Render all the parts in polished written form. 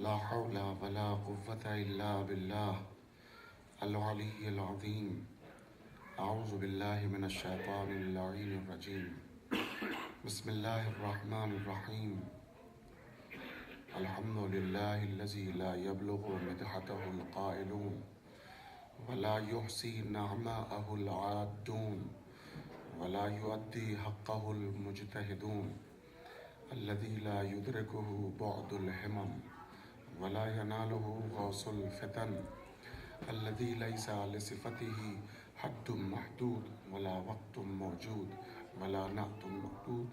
لا حول ولا قوة إلا بالله العلي العظيم. أعوذ بالله من الشيطان اللعين الرجيم. بسم الله الرحمن الرحيم. الحمد لله الذي لا يبلغ مدحته القائلون ولا يحصي نعماءه العادون ولا يؤدي حقه المجتهدون، الذي لا يدركه بعد الهمم ولا يناله غوص الفتن، الذي ليس لصفته حد محدود ولا وقت موجود ولا نعت محدود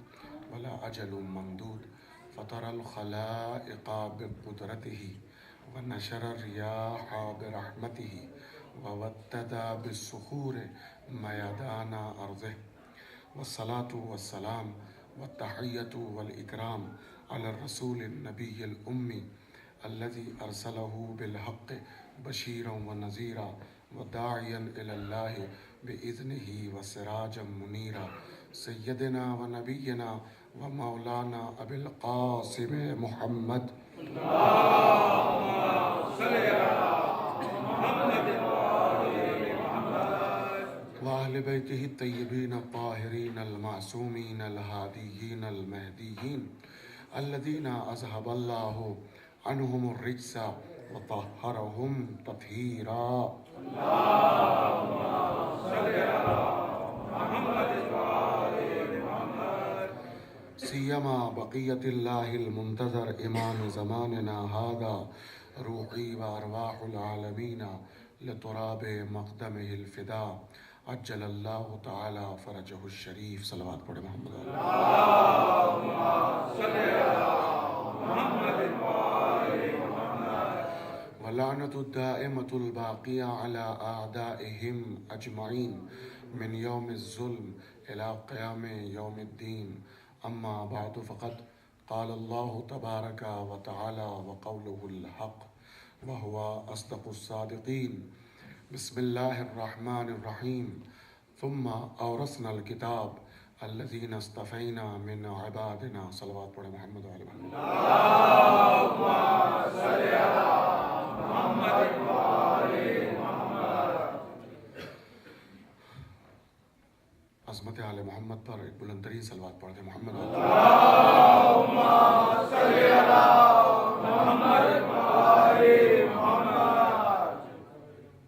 ولا أجل ممدود، فطر الخلائق بقدرته ونشر الرياح برحمته وودد بالصخور ميدان أرضه. والصلاة والسلام والتحية والإكرام على الرسول النبي الأمي الذي أرسله بالحق بشيرا ونذيرا وداعيا إلى الله بإذنه وسراجا منيرا، سيدنا ونبينا ومولانا أبي القاسم محمد وأهل بيته الطيبين الطاهرين المعصومين الهاديين المهديين، الذين أذهب الله عنهم الرجس وطهرهم تطهيرا. سيما بقية الله المنتظر إمام زماننا هذا، روحي وأرواح العالمين لتراب مقدمه الفداء، عجل الله تعالى فرجه الشريف. صلوات پڑھے محمد ولعنة الدائمة الباقية على أعدائهم أجمعين من يوم الظلم إلى قيام يوم الدين. أما بعد، فقد قال الله تبارك وتعالى وقوله الحق وهو أصدق الصادقين. بسم الله الرحمن الرحيم. ثم أورثنا الكتاب الذين اصطفينا من عبادنا. صلوات پڑھے محمد وعلى محمد. عظمت آل محمد پر ایک بلند ترین صلوات پڑھ دیں محمد.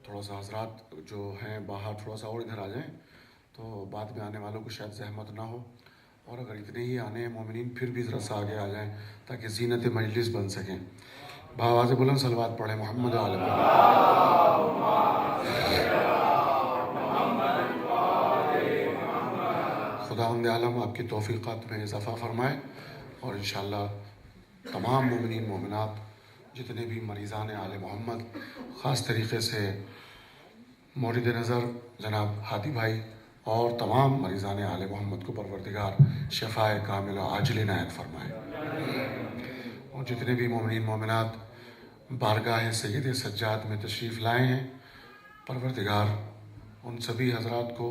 تھوڑا سا حضرات جو ہیں باہر تھوڑا سا اور ادھر آ جائیں تو بعد میں آنے والوں کو شاید زحمت نہ ہو، اور اگر اتنے ہی آنے مومنین پھر بھی ذرا سا آگے آ جائیں تاکہ زینت مجلس بن سکیں. بآواز بلند صلوات پڑھیں محمد علیہ خداوند عالم آپ کی توفیقات میں اضافہ فرمائے، اور انشاءاللہ تمام مومنین مومنات جتنے بھی مریضان آل محمد، خاص طریقے سے مورد نظر جناب ہادی بھائی اور تمام مریضان آل محمد کو پروردگار شفائے کاملہ عاجل عنایت فرمائے، اور جتنے بھی مومنین مومنات بارگاہ سید سجاد میں تشریف لائے ہیں، پروردگار ان سبھی حضرات کو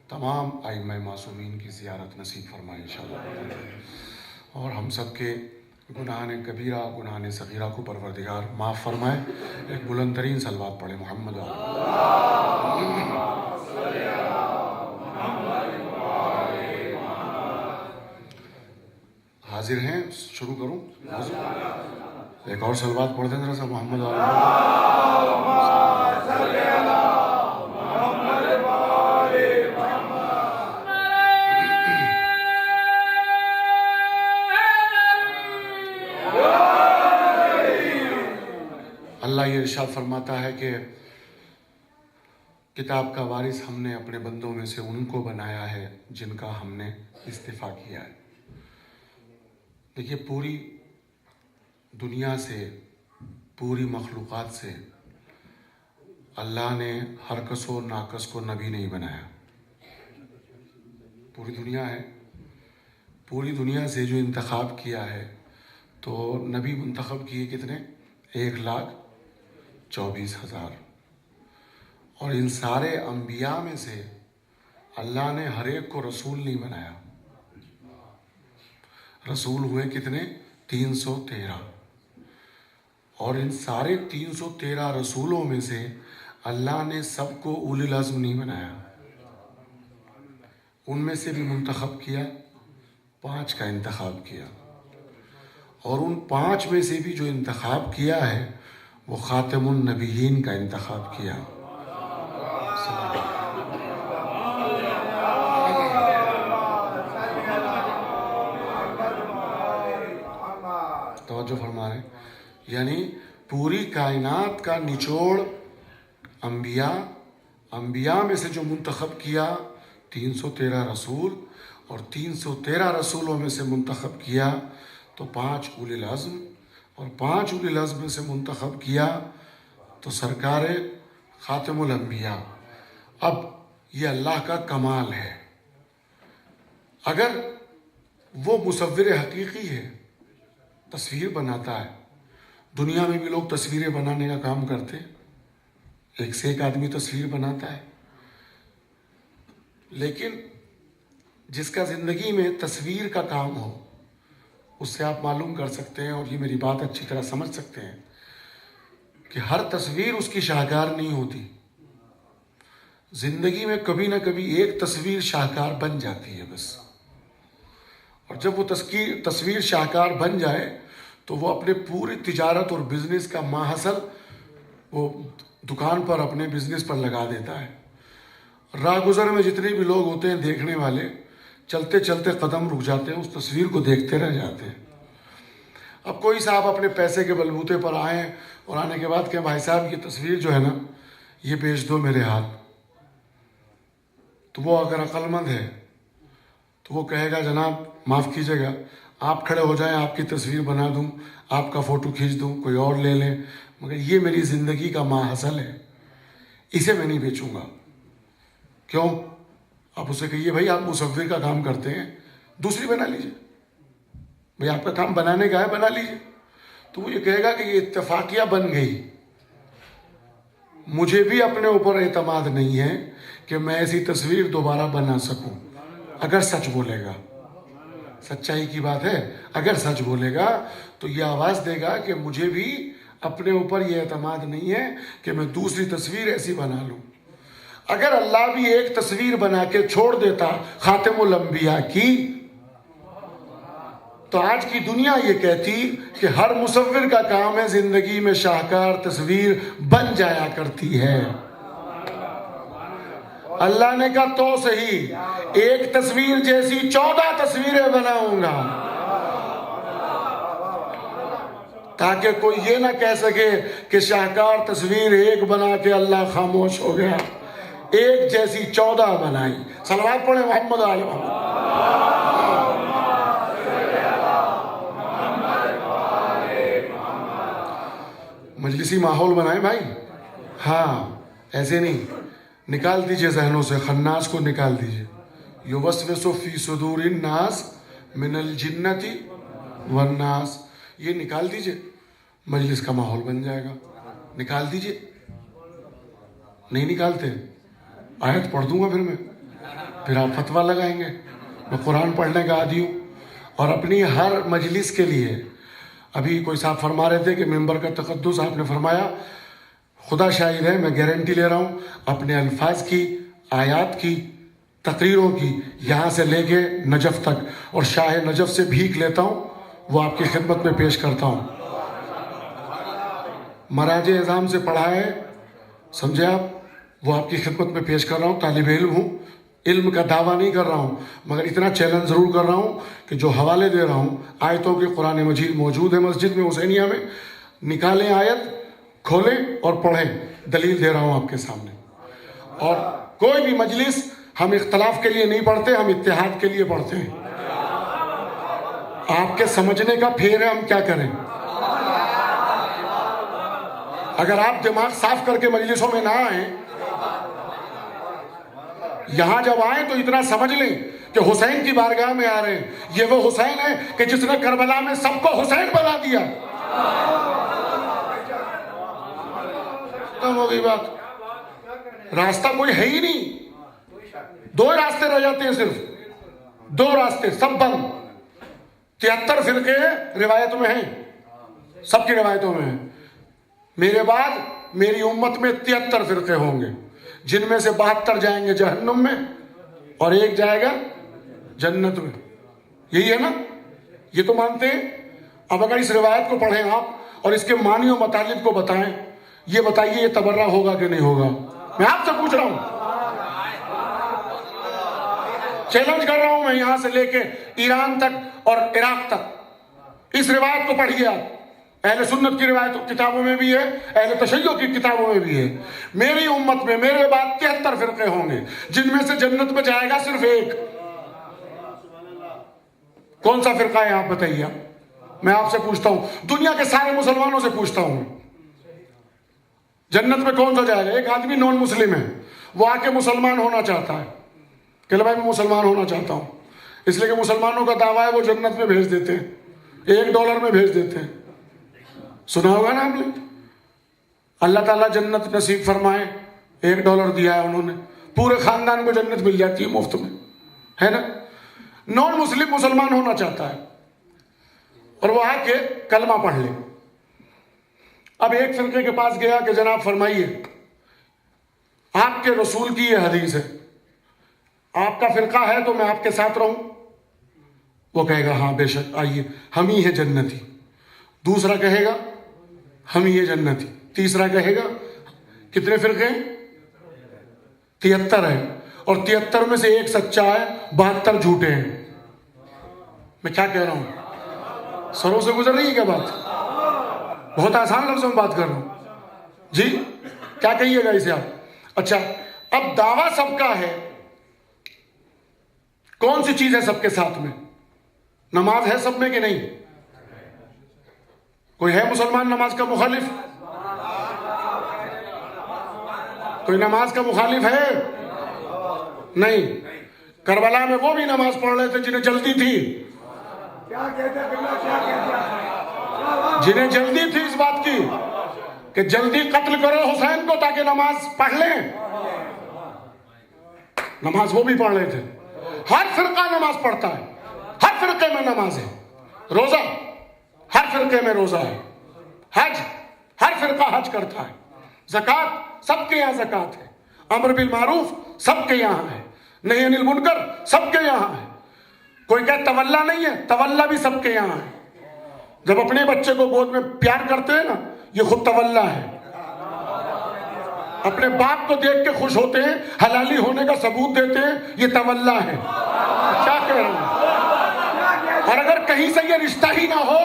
تمام ائمہ معصومین کی زیارت نصیب فرمائے انشاءاللہ، اور ہم سب کے گناہ کبیرہ گناہ صغیرہ کو پروردگار معاف فرمائے. ایک بلند ترین صلوات پڑھے محمد. حاضر ہیں؟ شروع کروں؟ ایک اور صلوات پڑھ دیں ذرا سا محمد. اللہ یہ ارشاد فرماتا ہے کہ کتاب کا وارث ہم نے اپنے بندوں میں سے ان کو بنایا ہے جن کا ہم نے استفا کیا ہے. دیکھیے، پوری دنیا سے، پوری مخلوقات سے اللہ نے ہر کس و ناکس کو نبی نہیں بنایا. پوری دنیا ہے، پوری دنیا سے جو انتخاب کیا ہے تو نبی منتخب کیے کتنے؟ 1,24,000. اور ان سارے انبیاء میں سے اللہ نے ہر ایک کو رسول نہیں بنایا. رسول ہوئے کتنے؟ 313. اور ان سارے 313 رسولوں میں سے اللہ نے سب کو اولی العزم نہیں بنایا، ان میں سے بھی منتخب کیا، 5 کا انتخاب کیا، اور ان 5 میں سے بھی جو انتخاب کیا ہے وہ خاتم النبیین کا انتخاب کیا۔ توجہ فرما رہے ہیں، یعنی پوری کائنات کا نچوڑ انبیاء میں سے جو منتخب کیا 313 رسول، اور 313 رسولوں میں سے منتخب کیا تو 5 اولی العزم، اور 5 اولی العزم میں سے منتخب کیا تو سرکار خاتم الانبیاء۔ اب یہ اللہ کا کمال ہے، اگر وہ مصور حقیقی ہے، تصویر بناتا ہے، دنیا میں بھی لوگ تصویریں بنانے کا کام کرتے، ایک سے ایک آدمی تصویر بناتا ہے، لیکن جس کا زندگی میں تصویر کا کام ہو اس سے آپ معلوم کر سکتے ہیں، اور یہ میری بات اچھی طرح سمجھ سکتے ہیں کہ ہر تصویر اس کی شاہکار نہیں ہوتی، زندگی میں کبھی نہ کبھی ایک تصویر شاہکار بن جاتی ہے بس، اور جب وہ تصویر شاہکار بن جائے تو وہ اپنے پوری تجارت اور بزنس کا ماحصل وہ دکان پر اپنے بزنس پر لگا دیتا ہے۔ راہ گزر میں جتنے بھی لوگ ہوتے ہیں دیکھنے والے، چلتے چلتے قدم رک جاتے ہیں، اس تصویر کو دیکھتے رہ جاتے ہیں۔ اب کوئی صاحب اپنے پیسے کے بلبوتے پر آئیں اور آنے کے بعد کہ بھائی صاحب یہ تصویر جو ہے نا یہ بیچ دو میرے ہاتھ، تو وہ اگر عقل مند ہے تو وہ کہے گا جناب معاف کیجیے گا، آپ کھڑے ہو جائیں، آپ کی تصویر بنا دوں، آپ کا فوٹو کھینچ دوں، کوئی اور لے لیں، مگر یہ میری زندگی کا ماحصل ہے، اسے میں نہیں بیچوں گا۔ کیوں؟ آپ اسے کہیے بھائی آپ مصور کا کام کرتے ہیں، دوسری بنا لیجئے، بھائی آپ کا کام بنانے کا ہے، بنا لیجئے۔ تو وہ یہ کہے گا کہ یہ اتفاقیہ بن گئی، مجھے بھی اپنے اوپر اعتماد نہیں ہے کہ میں ایسی تصویر دوبارہ بنا سکوں۔ اگر سچ بولے گا، سچائی کی بات ہے، اگر سچ بولے گا تو یہ آواز دے گا کہ مجھے بھی اپنے اوپر یہ اعتماد نہیں ہے کہ میں دوسری تصویر ایسی بنا لوں۔ اگر اللہ بھی ایک تصویر بنا کے چھوڑ دیتا خاتم الانبیاء کی، تو آج کی دنیا یہ کہتی کہ ہر مصور کا کام ہے زندگی میں شاہکار تصویر بن جایا کرتی ہے۔ اللہ نے کہا تو صحیح، ایک تصویر جیسی 14 تصویریں بناؤں گا، تاکہ کوئی یہ نہ کہہ سکے کہ شاہکار تصویر ایک بنا کے اللہ خاموش ہو گیا، ایک جیسی 14 بنائی۔ صلوات پڑھیں محمد علیہ محمد۔ مجلسی ماحول بنائیں بھائی، ہاں ایسے نہیں، نکال دیجئے ذہنوں سے، خناس کو نکال دیجئے، یوسوس فی صدور الناس من الجنۃ والناس، یہ نکال دیجئے، مجلس کا ماحول بن جائے گا۔ نکال دیجئے، نہیں نکالتے آیت پڑھ دوں گا پھر آپ فتویٰ لگائیں گے۔ میں قرآن پڑھنے کا عادی ہوں، اور اپنی ہر مجلس کے لیے، ابھی کوئی صاحب فرما رہے تھے کہ ممبر کا تقدس، آپ نے فرمایا خدا شاہد ہے میں گارنٹی لے رہا ہوں، اپنے الفاظ کی، آیات کی، تقریروں کی، یہاں سے لے کے نجف تک، اور شاہ نجف سے بھیک لیتا ہوں، وہ آپ کی خدمت میں پیش کرتا ہوں۔ مراج اعظام سے پڑھا ہے، سمجھے آپ، وہ آپ کی خدمت میں پیش کر رہا ہوں۔ طالب علم ہوں، علم کا دعویٰ نہیں کر رہا ہوں، مگر اتنا چیلنج ضرور کر رہا ہوں کہ جو حوالے دے رہا ہوں آیتوں کے، قرآن مجید موجود ہے مسجد میں حسینیہ میں، نکالیں آیت، کھولیں اور پڑھیں، دلیل دے رہا ہوں آپ کے سامنے۔ اور کوئی بھی مجلس ہم اختلاف کے لیے نہیں پڑھتے، ہم اتحاد کے لیے پڑھتے ہیں۔ آپ کے سمجھنے کا پھیر ہے، ہم کیا کریں؟ اگر آپ دماغ صاف کر کے مجلسوں میں نہ آئیں، یہاں جب آئیں تو اتنا سمجھ لیں کہ حسین کی بارگاہ میں آ رہے ہیں، یہ وہ حسین ہے کہ جس نے کربلا میں سب کو حسین بنا دیا۔ ختم ہو گئی بات، راستہ کوئی ہے ہی نہیں، 2 راستے رہ جاتے ہیں، صرف 2 راستے، سب بند۔ 73 فرقے روایت میں ہیں، سب کی روایتوں میں ہیں، میرے بعد میری امت میں 73 فرقے ہوں گے، جن میں سے 72 جائیں گے جہنم میں اور ایک جائے گا جنت میں. یہی ہے نا؟ یہ تو مانتے ہیں. اب اگر اس روایت کو پڑھیں آپ اور اس کے معنی و مطالب کو بتائیں، یہ بتائیے یہ تبرہ ہوگا کہ نہیں ہوگا؟ میں آپ سے پوچھ رہا ہوں، چیلنج کر رہا ہوں میں، یہاں سے لے کے ایران تک اور عراق تک اس روایت کو پڑھیے آپ. اہل سنت کی روایت کتابوں میں بھی ہے، اہل تشیع کی کتابوں میں بھی ہے. میری امت میں میرے بعد 73 فرقے ہوں گے، جن میں سے جنت میں جائے گا صرف ایک. کون سا فرقہ ہے آپ بتائیے؟ میں آپ سے پوچھتا ہوں، دنیا کے سارے مسلمانوں سے پوچھتا ہوں، جنت میں کون سا جائے گا؟ ایک آدمی نون مسلم ہے، وہ آ کے مسلمان ہونا چاہتا ہے کہ بھائی میں مسلمان ہونا چاہتا ہوں، اس لیے کہ مسلمانوں کا دعویٰ ہے وہ جنت میں بھیج دیتے ہیں، $1 میں بھیج دیتے ہیں. سنا ہوگا نا آپ نے؟ اللہ تعالیٰ جنت نصیب فرمائے، $1 دیا ہے انہوں نے، پورے خاندان کو جنت مل جاتی ہے مفت میں، ہے نا؟ نون مسلم مسلمان ہونا چاہتا ہے اور وہ آ کے کلمہ پڑھ لے. اب ایک فرقے کے پاس گیا کہ جناب فرمائیے، آپ کے رسول کی یہ حدیث ہے، آپ کا فرقہ ہے تو میں آپ کے ساتھ رہوں؟ وہ کہے گا ہاں بے شک، آئیے، ہم ہی ہے جنتی. دوسرا کہے گا ہم ہی ہے جنتی. تیسرا کہے گا کتنے فرقے ہیں؟ 73 ہیں، اور 73 میں سے ایک سچا ہے، 72 جھوٹے ہیں. میں کیا کہہ رہا ہوں؟ سروں سے گزر رہی ہے کیا بات؟ بہت آسان لفظوں میں بات کر رہا ہوں. جی کیا کہیے گا اسے آپ؟ اچھا، اب دعویٰ سب کا ہے، کون سی چیز ہے سب کے ساتھ میں؟ نماز ہے سب میں کہ نہیں؟ کوئی ہے مسلمان نماز کا مخالف؟ کوئی نماز کا مخالف ہے؟ نہیں. کربلا میں وہ بھی نماز پڑھ رہے تھے جنہیں جلدی تھی، جنہیں جلدی تھی اس بات کی کہ جلدی قتل کرو حسین کو تاکہ نماز پڑھ لیں. نماز وہ بھی پڑھ رہے تھے. ہر فرقہ نماز پڑھتا ہے، ہر فرقے میں نماز ہے. روزہ ہر فرقے میں روزہ ہے. حج ہر فرقہ حج کرتا ہے. زکوٰۃ سب کے یہاں زکوٰۃ ہے. امر بالمعروف سب کے یہاں ہے. نہی عن المنکر سب کے یہاں ہے. کوئی کہے تولا نہیں ہے، تولا بھی سب کے یہاں ہے. جب اپنے بچے کو گود میں پیار کرتے ہیں نا، یہ خود تولا ہے. اپنے باپ کو دیکھ کے خوش ہوتے ہیں، حلالی ہونے کا ثبوت دیتے ہیں، یہ تولا ہے. کیا کہہ رہے ہیں؟ اور اگر کہیں سے یہ رشتہ ہی نہ ہو،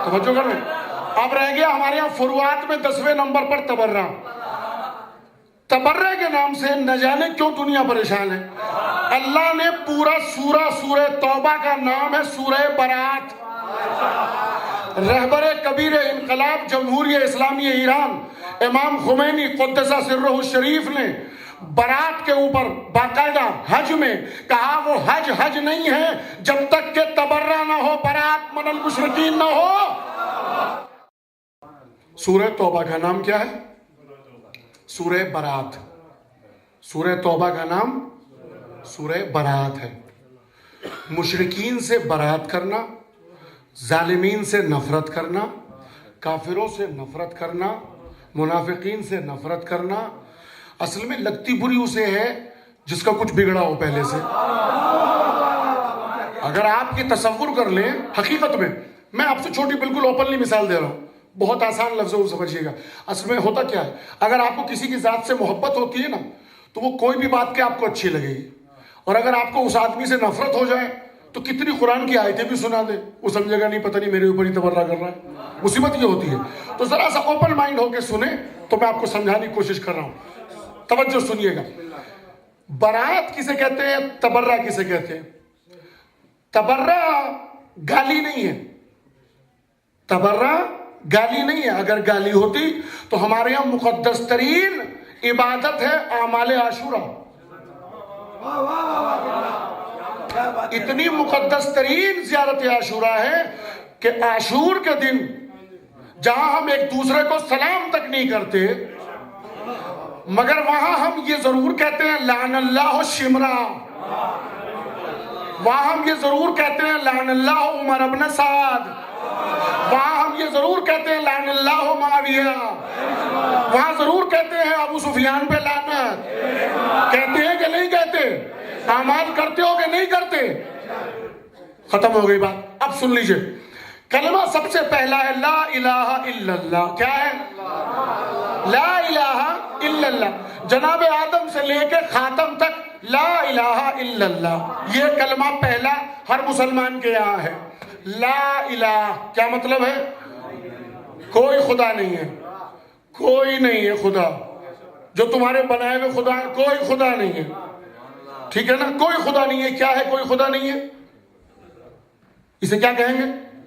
توجہ کر رہے ہیں؟ اب رہ گیا ہمارے یہاں فروعات میں 10ویں نمبر پر تبرہ. تبرہ کے نام سے نہ جانے کیوں دنیا پریشان ہے. اللہ نے پورا سورہ توبہ کا نام ہے سورہ برات. رہبر کبیر انقلاب جمہوریہ اسلامی ایران امام خمینی قدس سرہ الشریف نے برات کے اوپر باقاعدہ حج میں کہا وہ حج نہیں ہے جب تک کہ تبرہ نہ ہو، برات من المشرکین نہ ہو. سورہ توبہ کا نام کیا ہے؟ سورہ برات. سورہ توبہ کا نام سورہ برات ہے. مشرکین سے برات کرنا، ظالمین سے نفرت کرنا، کافروں سے نفرت کرنا، منافقین سے نفرت کرنا. اصل میں لگتی بری اسے ہے جس کا کچھ بگڑا ہو پہلے سے. اگر آپ یہ تصور کر لیں، حقیقت میں آپ سے چھوٹی بالکل اوپنلی مثال دے رہا ہوں، بہت آسان لفظوں میں سمجھیے گا. اصل میں ہوتا کیا ہے، اگر آپ کو کسی کی ذات سے محبت ہوتی ہے نا، تو وہ کوئی بھی بات کہ آپ کو اچھی لگے گی. اور اگر آپ کو اس آدمی سے نفرت ہو جائے تو کتنی قرآن کی آیتیں بھی سنا دے، وہ سمجھے گا نہیں پتہ نہیں میرے اوپر ہی تبرہ کر رہا ہے. مصیبت یہ ہوتی ہے. تو ذرا سا اوپن مائنڈ ہو کے سنیں تو میں آپ کو سمجھانے کی کوشش کر رہا ہوں. توجہ سنیے گا. برات کسے کہتے ہیں؟ تبرہ کسے کہتے ہیں؟ تبرہ گالی نہیں ہے. تبرہ گالی نہیں ہے. اگر گالی ہوتی تو ہمارے یہاں مقدس ترین عبادت ہے اعمال عاشورہ. اتنی مقدس ترین زیارت عاشورہ ہے کہ عاشور کے دن جہاں ہم ایک دوسرے کو سلام تک نہیں کرتے، مگر وہاں ہم یہ ضرور کہتے ہیں لعن اللہ شمرا، وہاں ہم یہ ضرور کہتے ہیں لعن اللہ عمر ابن سعد، وہاں ہم یہ ضرور کہتے ہیں لعن اللہ معاویہ، وہاں ضرور کہتے ہیں ابو سفیان پہ لعنت، کہتے ہیں کہ نہیں کہتے؟ اعمال کرتے ہو کہ نہیں کرتے؟ ختم ہو گئی بات۔ اب سن لیجئے، کلمہ سب سے پہلا ہے لا الہ الا اللہ۔ کیا ہے؟ لا الہ الا اللہ۔ جناب آدم سے لے کے خاتم تک لا الہ الا اللہ، یہ کلمہ پہلا ہر مسلمان کے یہاں ہے۔ لا الہ کیا مطلب ہے؟ کوئی خدا نہیں ہے، کوئی نہیں ہے خدا، جو تمہارے بنائے ہوئے خدا ہے، کوئی خدا نہیں ہے، ٹھیک ہے نا؟ کوئی خدا نہیں ہے۔ کیا ہے کوئی خدا نہیں ہے؟ اسے کیا کہیں گے؟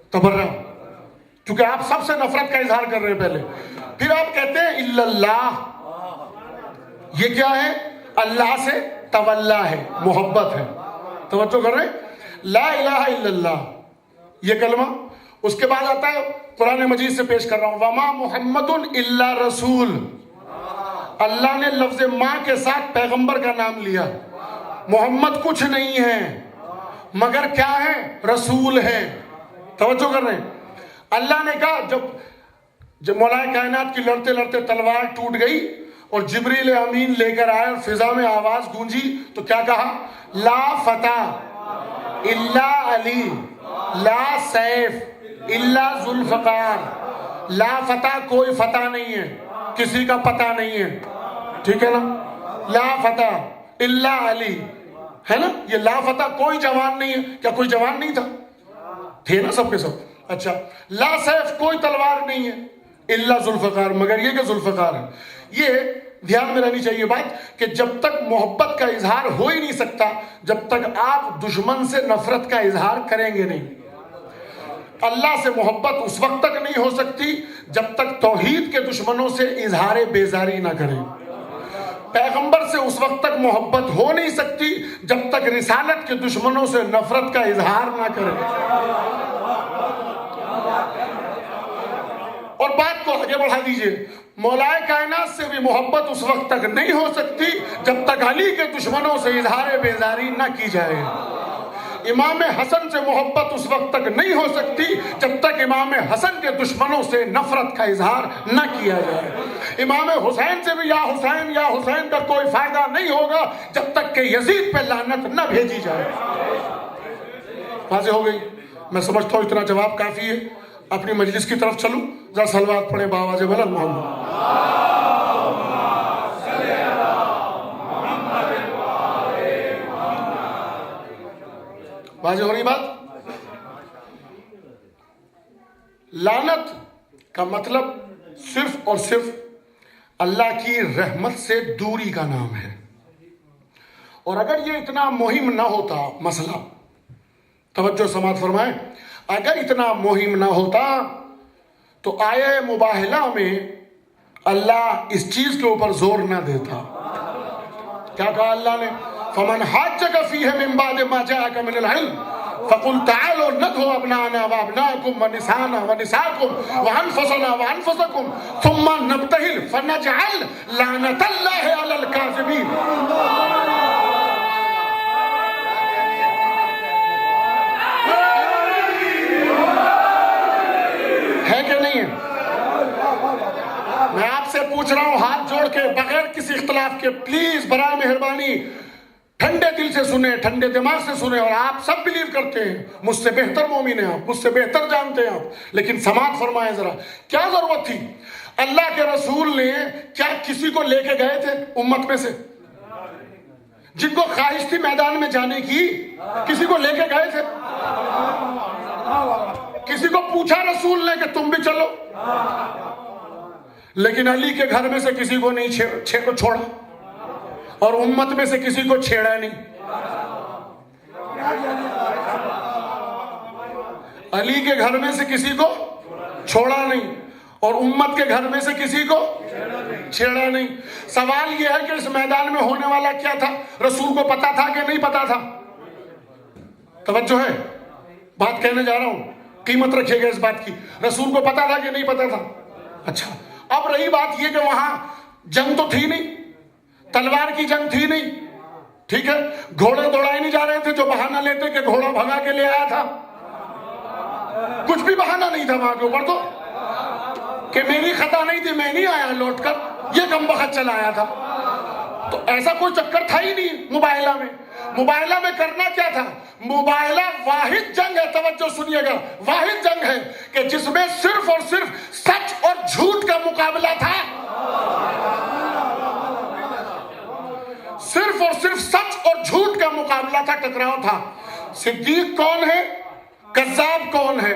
تبرہ، کیونکہ آپ سب سے نفرت کا اظہار کر رہے ہیں پہلے، پھر آپ کہتے ہیں الا اللہ۔ یہ کیا ہے؟ اللہ سے تولا ہے، محبت ہے، توجہ کر رہے ہیں؟ لا الہ الا اللہ یہ کلمہ۔ اس کے بعد آتا ہے قرآن مجید سے پیش کر رہا ہوں، وما محمد الا رسول۔ اللہ نے لفظ ماں کے ساتھ پیغمبر کا نام لیا۔ محمد کچھ نہیں ہے مگر کیا ہے؟ رسول ہے۔ توجہ کر رہے ہیں؟ اللہ نے کہا جب مولا کائنات کی لڑتے لڑتے تلوار ٹوٹ گئی اور جبریل امین لے کر آئے اور فضا میں آواز گونجی تو کیا کہا؟ لا فتح الا علی، لا سیف الا ذوالفقار۔ لا فتح، کوئی فتح نہیں ہے، کسی کا پتہ نہیں ہے، ٹھیک ہے نا؟ لا فتح الا علی، ہے نا؟ یہ لا فتح، کوئی جوان نہیں ہے۔ کیا کوئی جوان نہیں تھا؟ تھے نا سب کے سب۔ اچھا، لا سیف، کوئی تلوار نہیں ہے، الا ذوالفقار، مگر یہ کہ ذوالفقار ہے۔ یہ دھیان میں رہنی چاہیے بات کہ جب تک محبت کا اظہار ہو ہی نہیں سکتا جب تک آپ دشمن سے نفرت کا اظہار کریں گے نہیں۔ اللہ سے محبت اس وقت تک نہیں ہو سکتی جب تک توحید کے دشمنوں سے اظہار بیزاری نہ کریں۔ پیغمبر سے اس وقت تک محبت ہو نہیں سکتی جب تک رسالت کے دشمنوں سے نفرت کا اظہار نہ کریں۔ اور بات کو آگے بڑھا دیجئے، مولا کائنات سے بھی محبت اس وقت تک نہیں ہو سکتی جب تک علی کے دشمنوں سے اظہار بیزاری نہ کی جائے۔ امام حسن سے محبت اس وقت تک نہیں ہو سکتی جب تک امام حسن کے دشمنوں سے نفرت کا اظہار نہ کیا جائے۔ امام حسین سے بھی یا حسین کا کوئی فائدہ نہیں ہوگا جب تک کہ یزید پہ لعنت نہ بھیجی جائے۔ واضح ہو گئی؟ میں سمجھتا ہوں اتنا جواب کافی ہے۔ اپنی مجلس کی طرف چلوں، ذرا صلوات پڑھیں بآواز بلند محمد۔ واضح ہو رہی بات؟ لعنت کا مطلب صرف اور صرف اللہ کی رحمت سے دوری کا نام ہے۔ اور اگر یہ اتنا مہم نہ ہوتا مسئلہ، توجہ سماعت فرمائیں، اگر اتنا مہم نہ ہوتا تو آیہ مباہلہ میں اللہ اس چیز کے اوپر زور نہ دیتا۔ کیا کہا اللہ نے؟ فَمَنْ حَاجَّكَ فِيهِ مِن بَعْدِ مَا جَاءَكَ مِنَ الْعِلْمِ فَقُلْ تَعَالَوْا نَدْعُوا أَبْنَاءَنَا وَأَبْنَاءَكُمْ وَنِسَاءَنَا وَنِسَاءَكُمْ وَأَنفُسَنَا وَأَنفُسَكُمْ ثُمَّ نَبْتَهِلْ فَنَجْعَلْ لَعْنَةَ اللَّهِ عَلَى الْكَاذِبِينَ۔ ہے کہ نہیں ہے؟ میں آپ سے پوچھ رہا ہوں ہاتھ جوڑ کے بغیر کسی اختلاف کے، پلیز برائے مہربانی ٹھنڈے دل سے سنیں، ٹھنڈے دماغ سے سنیں۔ اور آپ سب بلیو کرتے ہیں، مجھ سے بہتر مومن ہیں آپ، مجھ سے بہتر جانتے ہیں آپ، لیکن سماعت فرمائیں ذرا، کیا ضرورت تھی؟ اللہ کے رسول نے کیا کسی کو لے کے گئے تھے امت میں سے؟ جن کو خواہش تھی میدان میں جانے کی، کسی کو لے کے گئے تھے؟ کسی کو پوچھا رسول نے کہ تم بھی چلو؟ لیکن علی کے گھر میں سے کسی کو نہیں چھوڑا اور امت میں سے کسی کو چھیڑا نہیں۔ علی کے گھر میں سے کسی کو چھوڑا نہیں اور امت کے گھر میں سے کسی کو چھیڑا نہیں۔ سوال یہ ہے کہ اس میدان میں ہونے والا کیا تھا؟ رسول کو پتا تھا کہ نہیں پتا تھا؟ توجہ ہے، بات کہنے جا رہا ہوں، قیمت رکھیے گا اس بات کی۔ رسول کو پتا تھا کہ نہیں پتا تھا؟ اچھا، اب رہی بات یہ کہ وہاں جنگ تو تھی نہیں، تلوار کی جنگ تھی نہیں، ٹھیک ہے، گھوڑے دوڑائے نہیں جا رہے تھے جو بہانہ لیتے کہ گھوڑا بھگا کے لے آیا تھا، کچھ بھی بہانہ نہیں تھا وہاں کے اوپر تو، کہ میری خطا نہیں تھی، میں نہیں آیا لوٹ کر، یہ کمبخت چلا آیا تھا. تو ایسا کوئی چکر تھا ہی نہیں مباہلہ میں. مباہلہ میں کرنا کیا تھا؟ مباہلہ واحد جنگ ہے، توجہ سنیے گا، واحد جنگ ہے کہ جس میں صرف اور صرف سچ اور جھوٹ کا مقابلہ تھا. صرف اور صرف سچ اور جھوٹ کا مقابلہ تھا، ٹکراؤ تھا. صدیق کون ہے، کذاب کون ہے،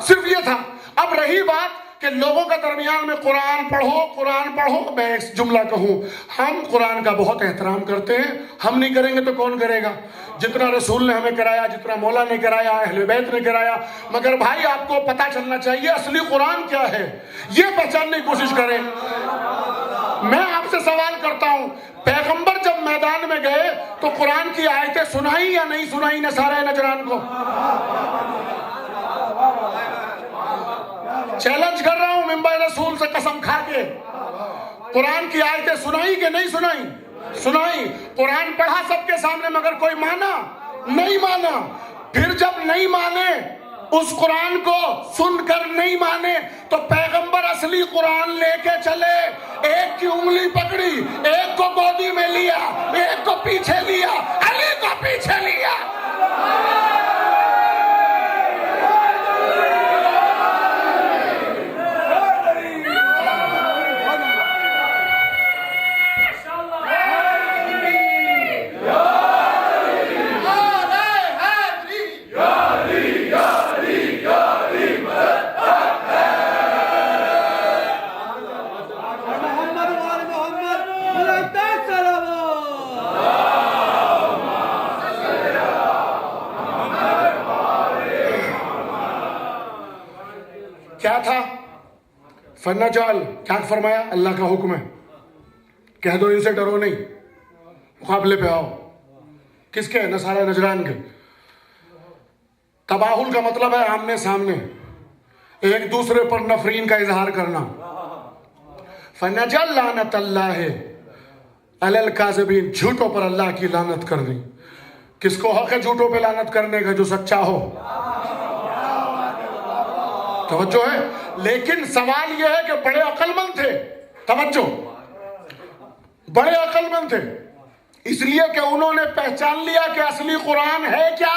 صرف یہ تھا. اب رہی بات کہ لوگوں کا درمیان میں قرآن پڑھو، میں ایک جملہ کہوں، ہم قرآن کا بہت احترام کرتے ہیں، ہم نہیں کریں گے تو کون کرے گا؟ جتنا رسول نے ہمیں کرایا، جتنا مولا نے کرایا، اہل بیت نے کرایا. مگر بھائی آپ کو پتہ چلنا چاہیے اصلی قرآن کیا ہے، یہ پہچاننے کی کوشش کریں. میں آپ سے سوال کرتا ہوں، پیغمبر جب میدان میں گئے تو قرآن کی آیتیں سنائی یا نہیں سنائی نصارہ نجران کو؟ چیلنج کر رہا ہوں ممبر رسول سے قسم کھا کے، قرآن کی آیتیں سنائی کہ نہیں سنائی؟ سنائی. قرآن پڑھا سب کے سامنے، مگر کوئی مانا نہیں مانا. پھر جب نہیں مانے، اس قرآن کو سن کر نہیں مانے، تو پیغمبر اصلی قرآن لے کے چلے، ایک کی انگلی پکڑی، ایک کو گودی میں لیا، ایک کو پیچھے لیا، علی کو پیچھے لیا. کیا تھا؟ فنجعل، کیا فرمایا؟ اللہ کا حکم ہے، کہہ دو ان سے ڈرو نہیں، مقابلے پہ آؤ. کس کے؟ نصارہ نجران کے. تباہل کا مطلب ہے آمنے سامنے، ایک دوسرے پر نفرین کا اظہار کرنا. فنجعل لعنت اللہ علی الکاذبین، جھوٹوں پر اللہ کی لعنت کرنی. کس کو حق ہے جھوٹوں پہ لعنت کرنے کا؟ جو سچا ہو. توجہ ہے. لیکن سوال یہ ہے کہ بڑے عقل مند تھے، توجہ، بڑے عقل مند تھے، اس لیے کہ انہوں نے پہچان لیا کہ اصلی قرآن ہے کیا.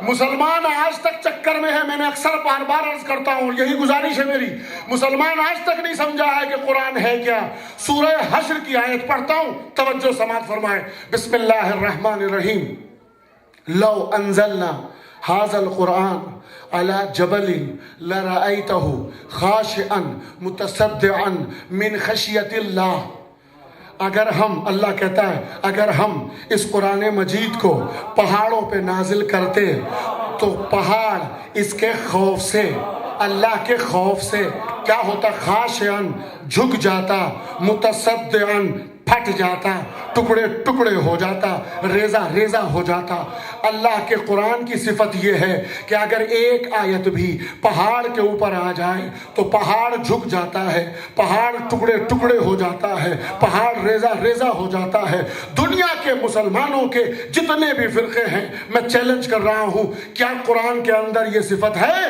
مسلمان آج تک چکر میں ہے، میں نے اکثر بار بار عرض کرتا ہوں، یہی گزارش ہے میری، مسلمان آج تک نہیں سمجھا ہے کہ قرآن ہے کیا. سورہ حشر کی آیت پڑھتا ہوں، توجہ سماعت فرمائے. بسم اللہ الرحمن الرحیم. لو انزلنا هذا القرآن على جبل لرأيته خاشعا متصدعا من خشية الله. اگر ہم، اللہ کہتا ہے، اگر ہم اس قرآن مجید کو پہاڑوں پہ نازل کرتے تو پہاڑ اس کے خوف سے، اللہ کے خوف سے کیا ہوتا؟ خاشعاً، جھک جاتا، متصدعاً، پھٹ جاتا، ٹکڑے ٹکڑے ہو جاتا، ریزہ ریزہ ہو جاتا. اللہ کے قرآن کی صفت یہ ہے کہ اگر ایک آیت بھی پہاڑ کے اوپر آ جائے تو پہاڑ جھک جاتا ہے، پہاڑ ٹکڑے ٹکڑے ہو جاتا ہے، پہاڑ ریزہ ریزہ ہو جاتا ہے. دنیا کے مسلمانوں کے جتنے بھی فرقے ہیں، میں چیلنج کر رہا ہوں، کیا قرآن کے اندر یہ صفت ہے؟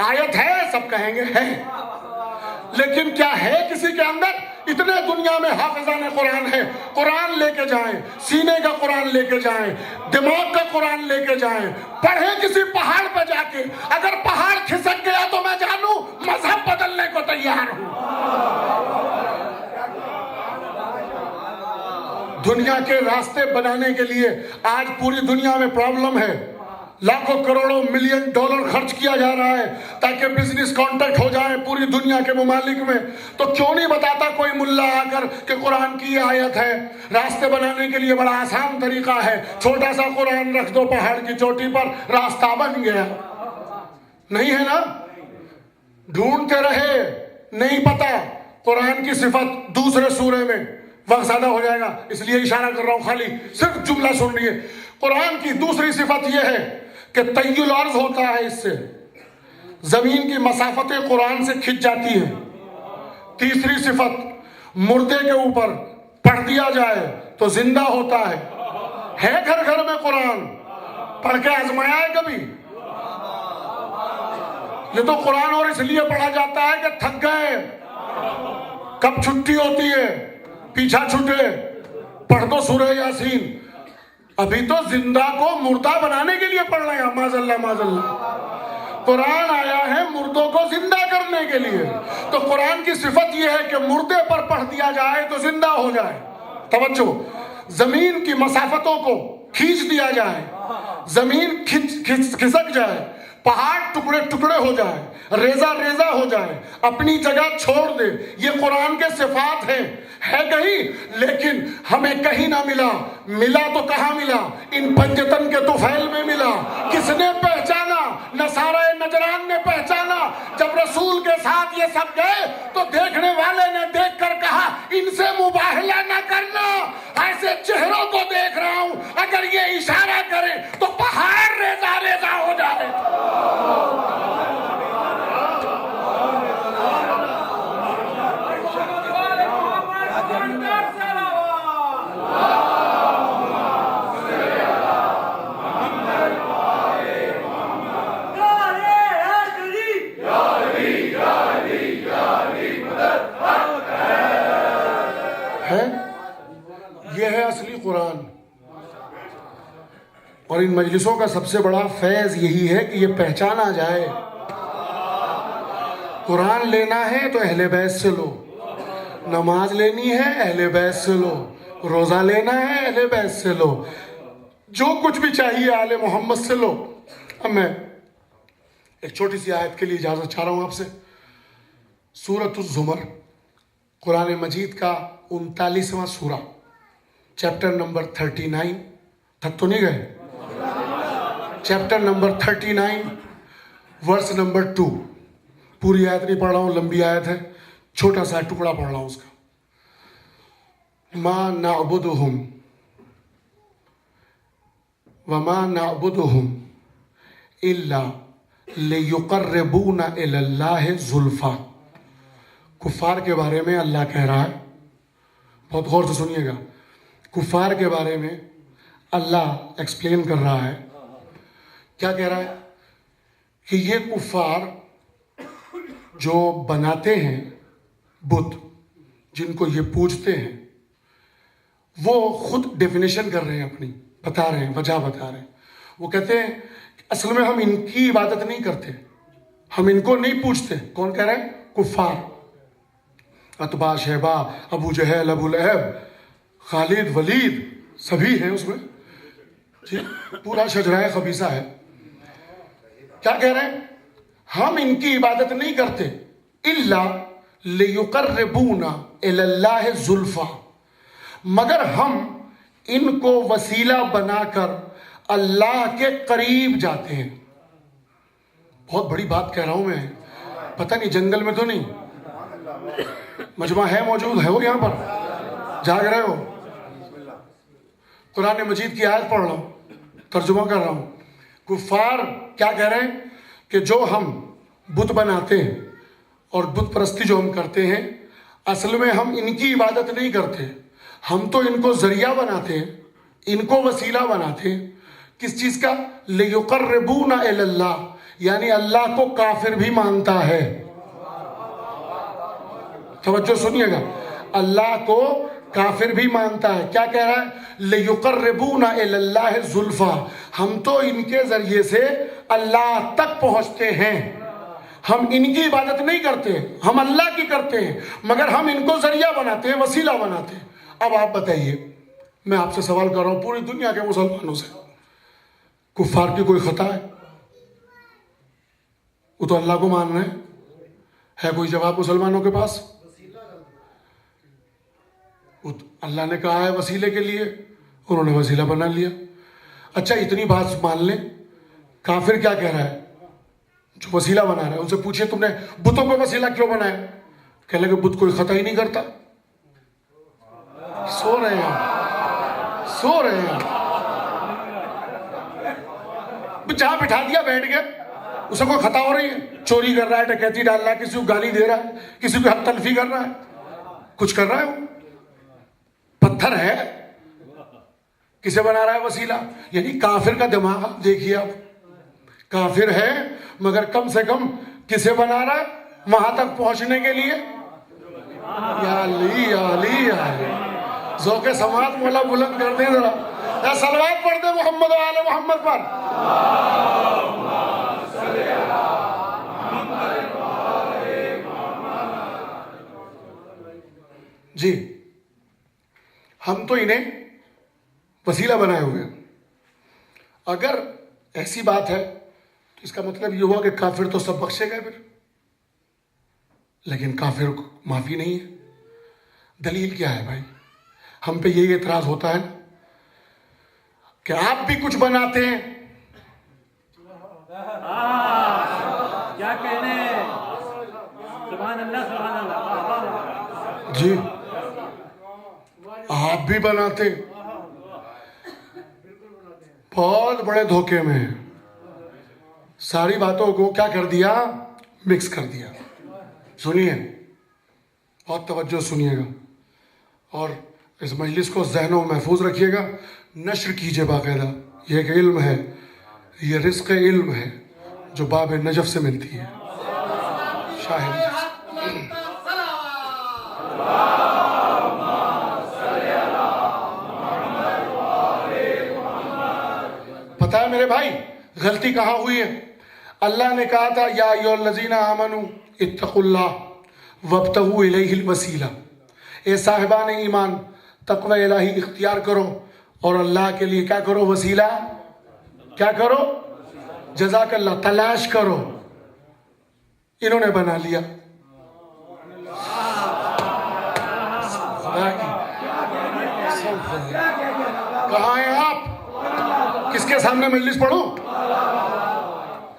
آیت ہے؟ سب کہیں گے ہے. لیکن کیا ہے کسی کے اندر؟ اتنے دنیا میں حافظان قرآن ہے، قرآن لے کے جائیں، سینے کا قرآن لے کے جائیں، دماغ کا قرآن لے کے جائیں، پڑھیں کسی پہاڑ پہ جا کے. اگر پہاڑ کھسک گیا تو میں جانوں مذہب بدلنے کو تیار ہوں. دنیا کے راستے بنانے کے لیے آج پوری دنیا میں پرابلم ہے. لاکھوں کروڑوں ملین ڈالر خرچ کیا جا رہا ہے تاکہ بزنس کانٹیکٹ ہو جائے پوری دنیا کے ممالک میں. تو کیوں نہیں بتاتا کوئی ملا آ کر کہ قرآن کی یہ آیت ہے؟ راستے بنانے کے لیے بڑا آسان طریقہ ہے، چھوٹا سا قرآن رکھ دو پہاڑ کی چوٹی پر، راستہ بن گیا. نہیں ہے نا؟ ڈھونڈتے رہے، نہیں پتا. قرآن کی صفت دوسرے سورے میں، وقت زیادہ ہو جائے گا اس لیے اشارہ کر رہا ہوں، خالی صرف جملہ سن لیے. قرآن کی دوسری صفت یہ ہے کہ طی الارض ہوتا ہے، اس سے زمین کی مسافتیں قرآن سے کھنچ جاتی ہیں. تیسری صفت، مردے کے اوپر پڑھ دیا جائے تو زندہ ہوتا ہے گھر گھر میں قرآن، پڑھ کے آزمایا ہے کبھی؟ یہ تو قرآن اور اس لیے پڑھا جاتا ہے کہ تھک گئے، کب چھٹی ہوتی ہے، پیچھا چھٹے، پڑھ دو سورہ یاسین۔ ابھی تو زندہ کو مردہ بنانے کے لیے پڑھ رہے ہیں، معاذ اللہ معاذ اللہ۔ قرآن آیا ہے مردوں کو زندہ کرنے کے لیے، تو قرآن کی صفت یہ ہے کہ مردے پر پڑھ دیا جائے تو زندہ ہو جائے۔ توجہ، زمین کی مسافتوں کو کھینچ دیا جائے، زمین کھسک جائے، پہاڑ ٹکڑے ٹکڑے ہو جائے، ریزہ ریزہ ہو جائے، اپنی جگہ چھوڑ دے، یہ قرآن کے صفات ہیں۔ ہے کہیں، لیکن ہمیں کہیں نہ ملا، ملا تو کہاں ملا؟ ان پنجتن کے طفیل میں ملا۔ کس نے پہچانا؟ نصارہ نجران نے پہچانا۔ جب رسول کے ساتھ یہ سب گئے تو دیکھنے والے نے دیکھ کر کہا ان سے مباہلہ نہ کرنا، ایسے چہروں کو دیکھ رہا ہوں، اگر یہ اشارہ کرے تو پہاڑ ریزہ ریزہ ہو جائے۔ یہ ہے اصلی قرآن، اور ان مجلسوں کا سب سے بڑا فیض یہی ہے کہ یہ پہچانا جائے۔ قرآن لینا ہے تو اہل بیت سے لو، نماز لینی ہے اہل بیت سے لو، روزہ لینا ہے اہل بیت سے لو، جو کچھ بھی چاہیے آل محمد سے لو۔ اب میں ایک چھوٹی سی آیت کے لیے اجازت چاہ رہا ہوں آپ سے۔ سورۃ الزمر، قرآن مجید کا 39واں سورہ، چیپٹر نمبر 39۔ تھک تو نہیں گئے؟ Chapter number 39 verse number 2۔ پوری آیت نہیں پڑھ رہا ہوں، لمبی آیت ہے، چھوٹا سا ٹکڑا پڑھ رہا ہوں اس کا۔ ما نعبدہم وما نعبدہم الا لیقربونا الی اللہ زلفیٰ۔ کفار کے بارے میں اللہ کہہ رہا ہے، بہت غور سے سنیے گا، کفار کے بارے میں اللہ ایکسپلین کر رہا ہے۔ کیا کہہ رہا ہے؟ کہ یہ کفار جو بناتے ہیں بت، جن کو یہ پوجتے ہیں، وہ خود ڈیفینیشن کر رہے ہیں، اپنی بتا رہے ہیں، وجہ بتا رہے ہیں۔ وہ کہتے ہیں اصل میں ہم ان کی عبادت نہیں کرتے، ہم ان کو نہیں پوجتے۔ کون کہہ رہے ہیں؟ کفار۔ اتباع، شیبہ، ابو جہل، ابو لہب، خالد، ولید، سبھی ہیں اس میں، جی پورا شجرہ خبیثہ ہے۔ کیا کہہ رہے ہیں؟ ہم ان کی عبادت نہیں کرتے الا لیقربونا الی اللہ زلفیٰ، مگر ہم ان کو وسیلہ بنا کر اللہ کے قریب جاتے ہیں۔ بہت بڑی بات کہہ رہا ہوں میں، پتہ نہیں جنگل میں تو نہیں، مجمع ہے، موجود ہے وہ یہاں پر، جاگ رہے ہو؟ قرآن مجید کی آیت پڑھ رہا ہوں، ترجمہ کر رہا ہوں۔ کفار کیا کہہ رہے ہیں؟ کہ جو ہم بت بناتے ہیں اور بت پرستی جو ہم کرتے ہیں، اصل میں ہم ان کی عبادت نہیں کرتے، ہم تو ان کو ذریعہ بناتے ہیں، ان کو وسیلہ بناتے ہیں۔ کس چیز کا؟ لیقربونا الی اللہ، یعنی اللہ کو کافر بھی مانتا ہے۔ توجہ سنیے گا، اللہ کو کافر بھی مانتا ہے۔ کیا کہہ رہا ہے؟ لیقربونا الی اللہ زلفیٰ، ہم تو ان کے ذریعے سے اللہ تک پہنچتے ہیں، ہم ان کی عبادت نہیں کرتے، ہم اللہ کی کرتے ہیں، مگر ہم ان کو ذریعہ بناتے ہیں، وسیلہ بناتے ہیں۔ اب آپ بتائیے، میں آپ سے سوال کر رہا ہوں پوری دنیا کے مسلمانوں سے، کفار کی کوئی خطا ہے؟ وہ تو اللہ کو مان رہے ہیں، ہے کوئی جواب مسلمانوں کے پاس؟ اللہ نے کہا ہے وسیلے کے لیے، انہوں نے وسیلہ بنا لیا۔ اچھا اتنی بات مان لیں، کافر کیا کہہ رہا ہے جو وسیلہ بنا رہا ہے؟ ان سے پوچھیں تم نے بتوں پہ وسیلہ کیوں بنایا؟ کہہ لیں کہ بت کوئی خطا ہی نہیں کرتا۔ سو رہے ہیں، سو رہے ہیں، جہاں بٹھا دیا بیٹھ گئے، اسے کوئی خطا ہو رہی ہے؟ چوری کر رہا ہے، ڈکیتی ڈال رہا ہے، کسی کو گالی دے رہا ہے، کسی کو حق تلفی کر رہا ہے، کچھ کر رہا ہے وہ؟ پتھر ہے، کسے بنا رہا ہے وسیلہ؟ یعنی کافر کا دماغ آپ دیکھیے، آپ کافر ہے مگر کم سے کم کسے بنا رہا ہے وہاں تک پہنچنے کے لیے؟ یا علی یا علی یا علی، ذوق سماعت مولا بلند کر دیں ذرا، یا صلوات پڑھ دیں محمد و آل محمد پر۔ جی ہم تو انہیں وسیلہ بنائے ہوئے ہیں۔ اگر ایسی بات ہے تو اس کا مطلب یہ ہوا کہ کافر تو سب بخشے گئے پھر، لیکن کافر کو معافی نہیں ہے۔ دلیل کیا ہے بھائی؟ ہم پہ یہی اعتراض ہوتا ہے کہ آپ بھی کچھ بناتے ہیں، کیا کہنے، سبحان اللہ سبحان اللہ، جی آپ بھی بناتے، بہت بڑے دھوکے میں ہیں۔ ساری باتوں کو کیا کر دیا؟ مکس کر دیا۔ سنیے، بہت توجہ سنیے گا، اور اس مجلس کو ذہنوں میں محفوظ رکھیے گا، نشر کیجئے باقاعدہ۔ یہ ایک علم ہے، یہ رزق علم ہے جو باب نجف سے ملتی ہے، شاہ نجف سے۔ پتہ ہے میرے بھائی غلطی کہاں ہوئی ہے؟ اللہ نے کہا تھا یا ایھا الذین آمنوا اتقوا اللہ وابتغوا الیہ الوسیلہ، اے صاحبان ایمان تقوی الہی اختیار کرو اور اللہ کے لیے کیا کرو؟ وسیلہ کیا کرو؟ جزاک اللہ، تلاش کرو۔ انہوں نے بنا لیا۔ کہاں ہیں آپ؟ کس کے سامنے مجلس پڑھوں؟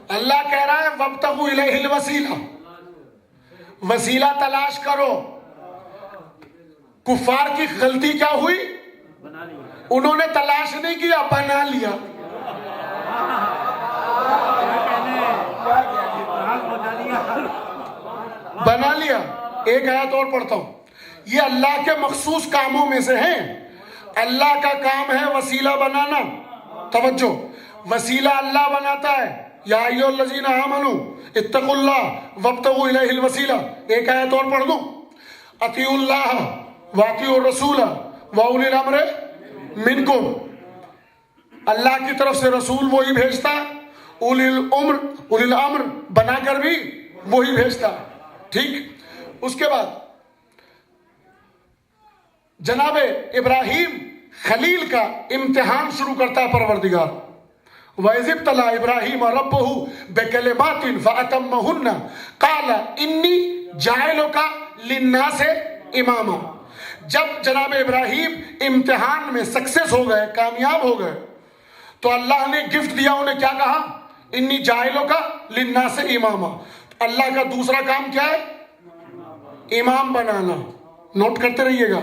اللہ کہہ رہا ہے وابتغوا الیہ الوسیلہ، وسیلہ تلاش کرو۔ کفار کی غلطی کیا ہوئی؟ انہوں نے تلاش نہیں کیا، بنا لیا۔ بنا لیا۔ ایک آیت اور پڑھتا ہوں، یہ اللہ کے مخصوص کاموں میں سے ہیں۔ اللہ کا کام ہے وسیلہ بنانا۔ توجہ، وسیلہ اللہ بناتا ہے۔ یا ایھا الذین آمنوا اتقوا اللہ وابتغوا الیہ الوسیلہ۔ ایک آیت اور پڑھ دوں، اطیعوا اللہ واطیعوا الرسول واولی الامر منکم۔ اللہ کی طرف سے رسول وہی بھیجتا ہے، اولی الامر بنا کر بھی وہی بھیجتا ہے۔ ٹھیک، اس کے بعد جناب ابراہیم خلیل کا امتحان شروع کرتا ہے پروردگار۔ وَإِذِ ابْتَلَىٰ إِبْرَاهِيمَ رَبُّهُ بِكَلِمَاتٍ فَأَتَمَّهُنَّ قَالَ إِنِّي جَاعِلُكَ لِلنَّاسِ إِمَامًا۔ جب جناب ابراہیم امتحان میں سکسیس ہو گئے، کامیاب ہو گئے، تو اللہ نے گفٹ دیا، انہیں کیا کہا؟ إِنِّي جَاعِلُكَ لِلنَّاسِ إِمَامًا۔ اللہ کا دوسرا کام کیا ہے؟ امام بنانا۔ نوٹ کرتے رہیے گا،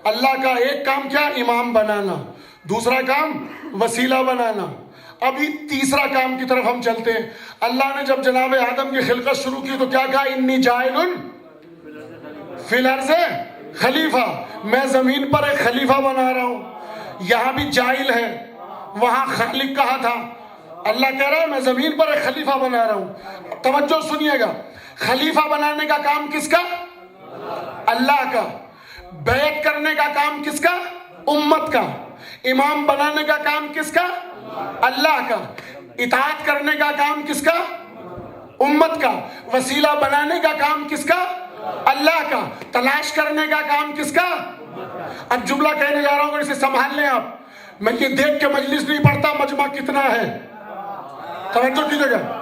اللہ کا ایک کام کیا؟ امام بنانا۔ دوسرا کام وسیلہ بنانا۔ ابھی تیسرا کام کی طرف ہم چلتے ہیں۔ اللہ نے جب جناب آدم کی خلقت شروع کی تو کیا کہا؟ انی جاعل فی الارض خلیفہ، میں زمین پر ایک خلیفہ بنا رہا ہوں۔ یہاں بھی جاعل ہے، وہاں خالق کہا تھا۔ اللہ کہہ رہا ہے میں زمین پر ایک خلیفہ بنا رہا ہوں۔ توجہ سنیے گا، خلیفہ بنانے کا کام کس کا؟ اللہ کا۔ بیعت کرنے کا کام کس کا؟ امت کا۔ امام بنانے کا کام کس کا؟ اللہ کا۔ اطاعت کرنے کا کام کس کا؟ امت کا۔ وسیلہ بنانے کا کام کس کا؟ اللہ کا۔ تلاش کرنے کا کام کس کا؟ اب جملہ کہنے جا رہا ہوں، اسے سنبھال لیں آپ۔ میں یہ دیکھ کے مجلس نہیں پڑھتا مجمع کتنا ہے، توجہ کیجیے گا۔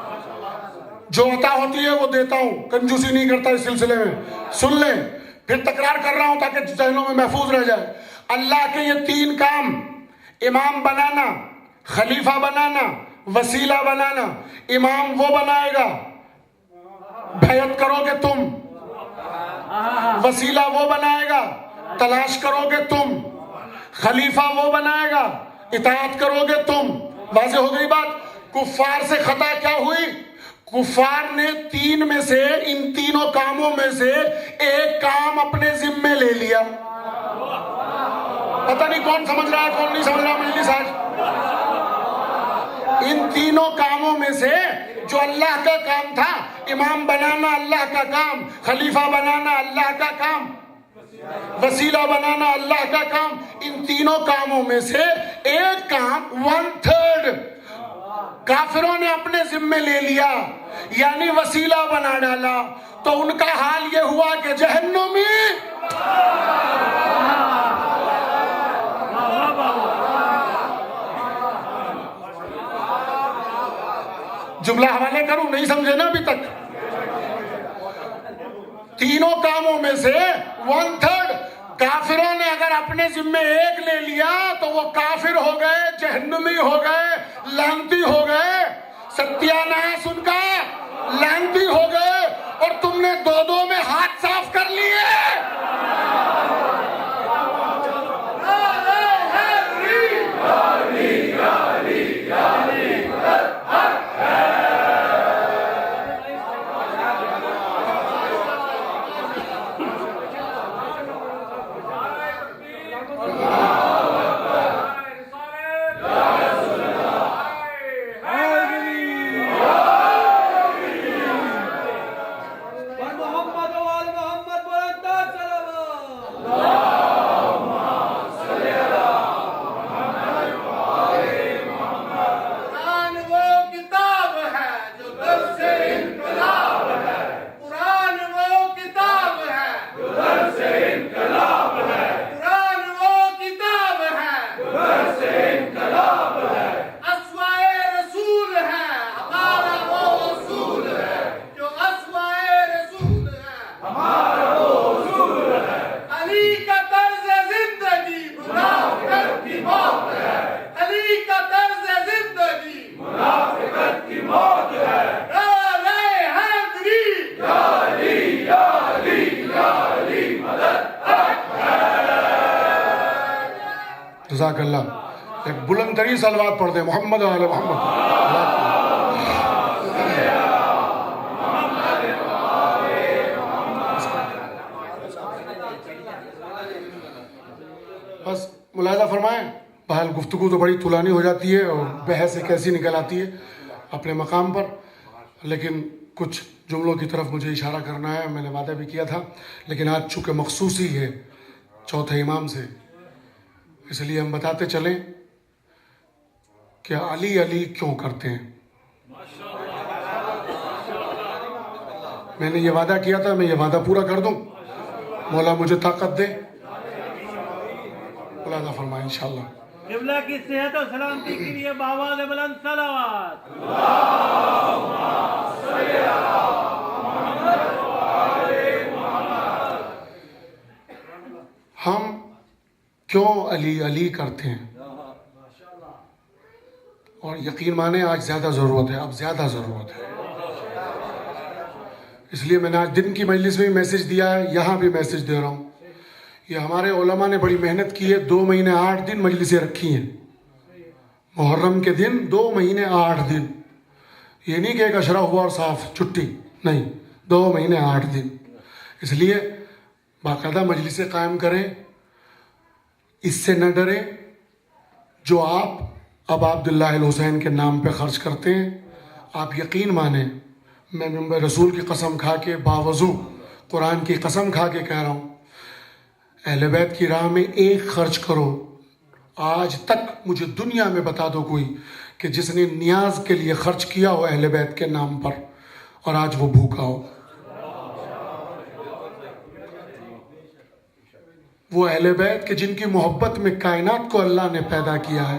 جو عطا ہوتی ہے وہ دیتا ہوں، کنجوسی نہیں کرتا اس سلسلے میں۔ سن لیں، پھر تکرار کر رہا ہوں تاکہ ذہنوں میں محفوظ رہ جائے۔ اللہ کے یہ تین کام، امام بنانا، خلیفہ بنانا، وسیلہ بنانا۔ امام وہ بنائے گا، بیعت کرو گے تم۔ وسیلہ وہ بنائے گا، تلاش کرو گے تم۔ خلیفہ وہ بنائے گا، اطاعت کرو گے تم۔ واضح ہو گئی بات؟ کفار سے خطا کیا ہوئی؟ کفار نے تین میں سے، ان تینوں کاموں میں سے ایک کام اپنے ذمے لے لیا۔ پتہ نہیں کون سمجھ رہا ہے کون نہیں سمجھ رہا مجلس آج. ان تینوں کاموں میں سے جو اللہ کا کام تھا، امام بنانا اللہ کا کام، خلیفہ بنانا اللہ کا کام، وسیلہ بنانا اللہ کا کام، ان تینوں کاموں میں سے ایک کام 1/3 کافروں نے اپنے ذمے لے لیا، یعنی وسیلہ بنا ڈالا، تو ان کا حال یہ ہوا کہ جہنمی جملہ حوالے کروں، نہیں سمجھے نا ابھی تک. تینوں کاموں میں سے 1/3 کافروں نے اگر اپنے ذمے ایک لے لیا تو وہ کافر ہو گئے، جہنمی ہو گئے، لعنتی ہو گئے، ستیہ ناش ان کا، لعنتی ہو گئے، اور تم نے دو میں ہاتھ صاف کر لیے. جزاک اللہ. ایک بلند ترین صلوات پڑھ دیں محمد و آل محمد. بس ملاحظہ فرمائیں، بہرحال گفتگو تو بڑی طولانی ہو جاتی ہے اور بحث ایک ایسی نکل آتی ہے اپنے مقام پر، لیکن کچھ جملوں کی طرف مجھے اشارہ کرنا ہے. میں نے وعدہ بھی کیا تھا، لیکن آج چونکہ مخصوصی ہے چوتھے امام سے، اس لیے ہم بتاتے چلیں کہ علی علی کیوں کرتے ہیں. میں نے یہ وعدہ کیا تھا، میں یہ وعدہ پورا کر دوں. مولا مجھے طاقت دے. ملاحظہ فرمائیں انشاءاللہ. قبلہ کی صحت و سلامتی کے لیے بآواز بلند صلوات. ہم کیوں علی علی کرتے ہیں؟ اور یقین مانیں آج زیادہ ضرورت ہے، اب زیادہ ضرورت ہے. اس لیے میں نے آج دن کی مجلس میں بھی میسج دیا ہے، یہاں بھی میسج دے رہا ہوں. یہ ہمارے علماء نے بڑی محنت کی ہے، 2 مہینے 8 دن مجلسیں رکھی ہیں. محرم کے دن 2 مہینے 8 دن. یہ نہیں کہ ایک اشرا ہوا اور صاف چھٹی، نہیں، 2 مہینے 8 دن. اس لیے باقاعدہ مجلسیں قائم کریں، اس سے نہ ڈریں جو آپ اب عبداللہ الحسین کے نام پہ خرچ کرتے ہیں. آپ یقین مانیں، میں منبر رسول کی قسم کھا کے، باوضو قرآن کی قسم کھا کے کہہ رہا ہوں، اہل بیت کی راہ میں ایک خرچ کرو. آج تک مجھے دنیا میں بتا دو کوئی کہ جس نے نیاز کے لیے خرچ کیا ہو اہل بیت کے نام پر اور آج وہ بھوکا ہو. وہ اہل بیت کہ جن کی محبت میں کائنات کو اللہ نے پیدا کیا ہے،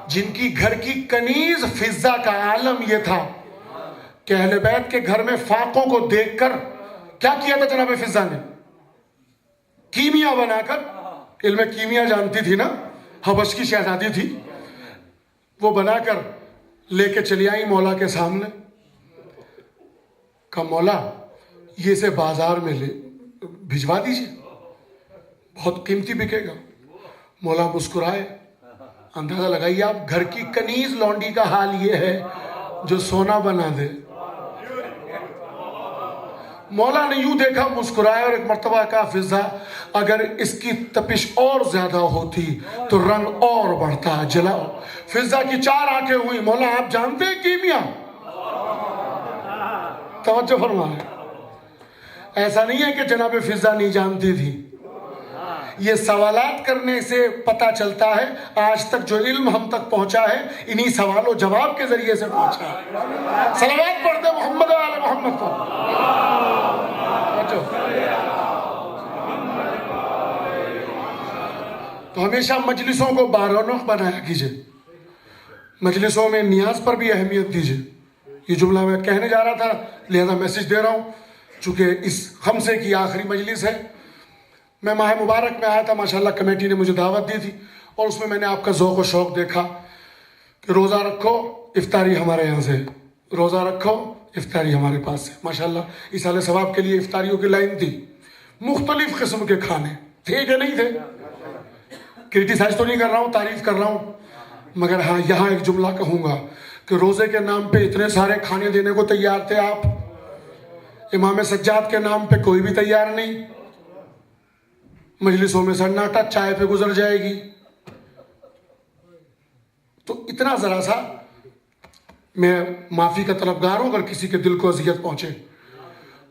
جن کی گھر کی کنیز فضا کا عالم یہ تھا کہ اہل بیت کے گھر میں فاقوں کو دیکھ کر کیا کیا تھا جناب فضا نے؟ کیمیا بنا کر، علم کیمیا جانتی تھی نا، حبش کی شہزادی تھی، وہ بنا کر لے کے چلی آئی مولا کے سامنے. کہا مولا یہ سے بازار میں لے بھجوا دیجئے، بہت قیمتی بکے گا. مولا مسکرائے. اندازہ لگائیے آپ، گھر کی کنیز لونڈی کا حال یہ ہے جو سونا بنا دے. مولا نے یوں دیکھا، مسکرایا اور ایک مرتبہ کہا فضا اگر اس کی تپش اور زیادہ ہوتی تو رنگ اور بڑھتا، جلاؤ۔ فضا کی 4 آنکھیں ہوئی۔ مولا آپ جانتے ہیں کیمیا؟ توجہ فرمائیں، ایسا نہیں ہے کہ جناب فضا نہیں جانتی تھی، یہ سوالات کرنے سے پتہ چلتا ہے آج تک جو علم ہم تک پہنچا ہے انہی سوال و جواب کے ذریعے سے پہنچا ہے۔ صلوات پڑھتے محمد و آل محمد پر۔ تو ہمیشہ مجلسوں کو بارونق بنایا کیجئے، مجلسوں میں نیاز پر بھی اہمیت دیجئے۔ یہ جملہ میں کہنے جا رہا تھا، لہذا میسج دے رہا ہوں، چونکہ اس خمسے کی آخری مجلس ہے۔ میں ماہ مبارک میں آیا تھا، ماشاءاللہ کمیٹی نے مجھے دعوت دی تھی، اور اس میں نے آپ کا ذوق و شوق دیکھا کہ روزہ رکھو افطاری ہمارے یہاں سے، روزہ رکھو افطاری ہمارے پاس سے۔ ماشاءاللہ ایصال ثواب کے لیے افطاریوں کی لائن تھی، مختلف قسم کے کھانے تھے کہ نہیں تھے؟ کرٹیسائز تو نہیں کر رہا ہوں، تعریف کر رہا ہوں، مگر ہاں یہاں ایک جملہ کہوں گا کہ روزے کے نام پہ اتنے سارے کھانے دینے کو تیار تھے آپ، امام سجاد کے نام پہ کوئی بھی تیار نہیں۔ مجلسوں میں سناٹا، چائے پہ گزر جائے گی۔ تو اتنا ذرا سا میں معافی کا طلبگار ہوں اگر کسی کے دل کو اذیت پہنچے۔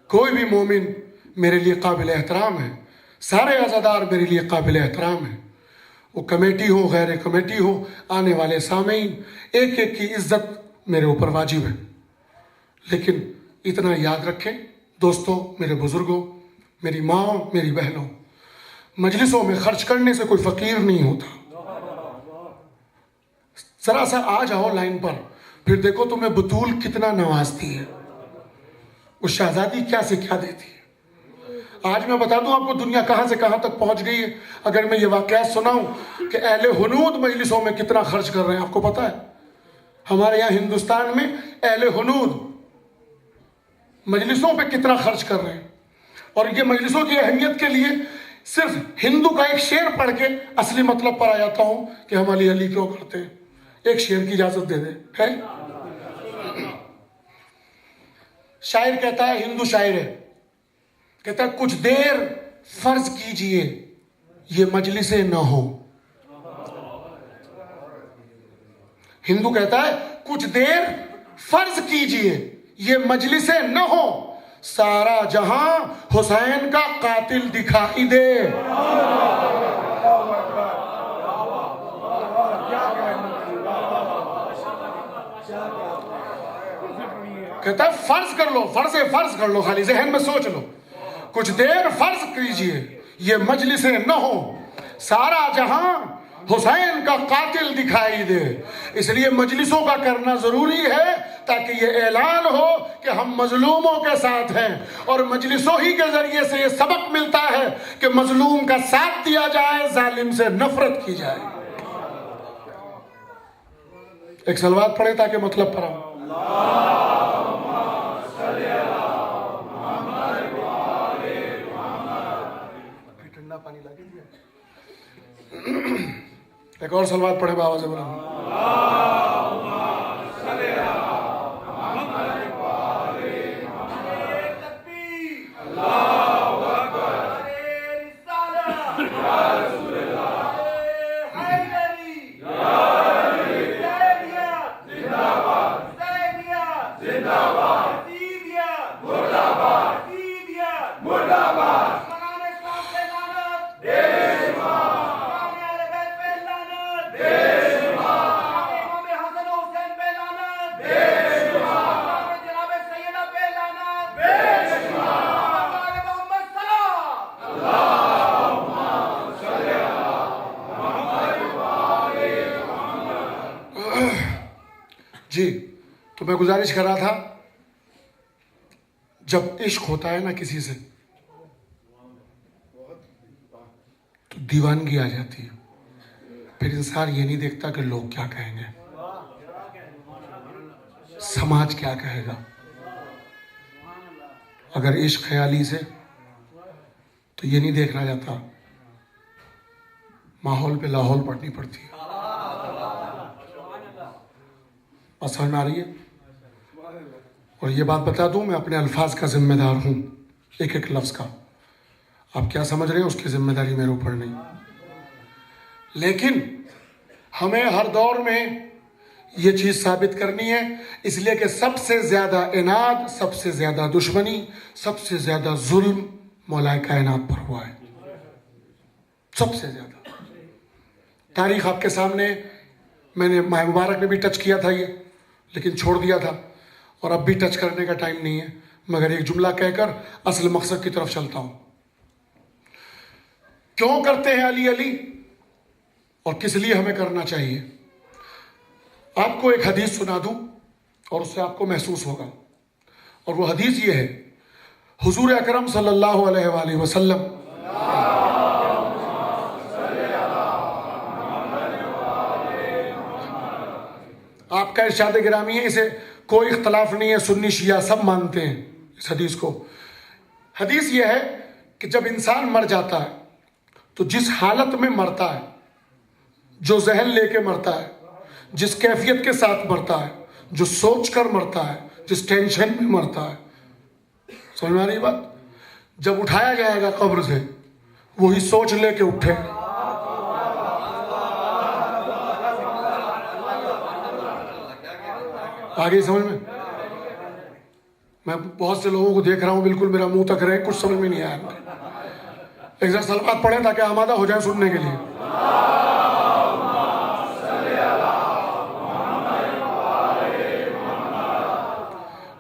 کوئی بھی مومن میرے لیے قابل احترام ہے، سارے عزادار میرے لیے قابل احترام ہیں، وہ کمیٹی ہو غیر کمیٹی ہو، آنے والے سامعین، ایک ایک کی عزت میرے اوپر واجب ہے۔ لیکن اتنا یاد رکھیں دوستوں، میرے بزرگوں، میری ماں، میری بہنوں، مجلسوں میں خرچ کرنے سے کوئی فقیر نہیں ہوتا۔ ذرا سا آ جاؤ لائن پر، پھر دیکھو تمہیں بطول کتنا نوازتی ہے، وہ شہزادی کیا سے کیا دیتی ہے۔ آج میں بتا دوں آپ کو دنیا کہاں سے کہاں تک پہنچ گئی ہے۔ اگر میں یہ واقعات سناؤں کہ اہل ہنود مجلسوں میں کتنا خرچ کر رہے ہیں، آپ کو پتا ہے ہمارے یہاں ہندوستان میں اہل ہنود مجلسوں پہ کتنا خرچ کر رہے ہیں۔ اور یہ مجلسوں کی اہمیت کے لیے صرف ہندو کا ایک شعر پڑھ کے اصلی مطلب پر آ جاتا ہوں کہ ہم علی علی کیوں کرتے ہیں۔ ایک شعر کی اجازت دے دیں، ہے؟ شاعر کہتا ہے، ہندو شاعر ہے، کہتا ہے کچھ دیر فرض کیجئے یہ مجلسیں نہ ہو۔ ہندو کہتا ہے کچھ دیر فرض کیجئے یہ مجلسیں نہ ہو، سارا جہاں حسین کا قاتل دکھائی دے۔ کہتا ہے فرض کر لو، فرض کر لو، خالی ذہن میں سوچ لو، کچھ دیر فرض کیجئے یہ مجلسیں نہ ہو، سارا جہاں حسین کا قاتل دکھائی دے۔ اس لیے مجلسوں کا کرنا ضروری ہے تاکہ یہ اعلان ہو کہ ہم مظلوموں کے ساتھ ہیں، اور مجلسوں ہی کے ذریعے سے یہ سبق ملتا ہے کہ مظلوم کا ساتھ دیا جائے، ظالم سے نفرت کی جائے۔ ایک صلوات پڑھے تاکہ مطلب پر آؤں۔ ٹھنڈا پانی لا کے دیا۔ ایک اور صلوات پڑھے بابا سے بلند۔ جی تو میں گزارش کر رہا تھا، جب عشق ہوتا ہے نا کسی سے تو دیوانگی آ جاتی ہے، پھر انسان یہ نہیں دیکھتا کہ لوگ کیا کہیں گے، سماج کیا کہے گا۔ اگر عشق خیالی سے تو یہ نہیں دیکھنا جاتا، ماحول پہ لاحول پڑھنی پڑتی ہے۔ بات سمجھ میں آ رہی ہے؟ اور یہ بات بتا دوں، میں اپنے الفاظ کا ذمہ دار ہوں۔ ایک ایک لفظ کا. آپ کیا سمجھ رہے ہیں اس کی ذمہ داری میرے اوپر نہیں. لیکن ہمیں ہر دور میں یہ چیز ثابت کرنی ہے، اس لیے کہ سب سے زیادہ عناد، سب سے زیادہ دشمنی، سب سے زیادہ ظلم مولا کائنات پر ہوا ہے. سب سے زیادہ. تاریخ آپ کے سامنے، میں نے ماہ مبارک میں بھی ٹچ کیا تھا یہ، لیکن چھوڑ دیا تھا، اور اب بھی ٹچ کرنے کا ٹائم نہیں ہے، مگر ایک جملہ کہہ کر اصل مقصد کی طرف چلتا ہوں. کیوں کرتے ہیں علی علی اور کس لیے ہمیں کرنا چاہیے؟ آپ کو ایک حدیث سنا دوں اور اس سے آپ کو محسوس ہوگا. اور وہ حدیث یہ ہے، حضور اکرم صلی اللہ علیہ وآلہ وسلم آپ کا ارشاد گرامی ہے، اسے کوئی اختلاف نہیں ہے، سنی شیعہ سب مانتے ہیں اس حدیث کو. حدیث یہ ہے کہ جب انسان مر جاتا ہے تو جس حالت میں مرتا ہے، جو ذہن لے کے مرتا ہے، جس کیفیت کے ساتھ مرتا ہے، جو سوچ کر مرتا ہے، جس ٹینشن میں مرتا ہے، سمجھ میں آ رہی بات؟ جب اٹھایا جائے گا قبر سے، وہی سوچ لے کے اٹھے. آگے سمجھ میں بہت سے لوگوں کو دیکھ رہا ہوں بالکل میرا منہ تک رہے، کچھ سمجھ میں نہیں آیا. ایک ذرا سلوات پڑھیں تاکہ آمادہ ہو جائیں سننے کے لیے.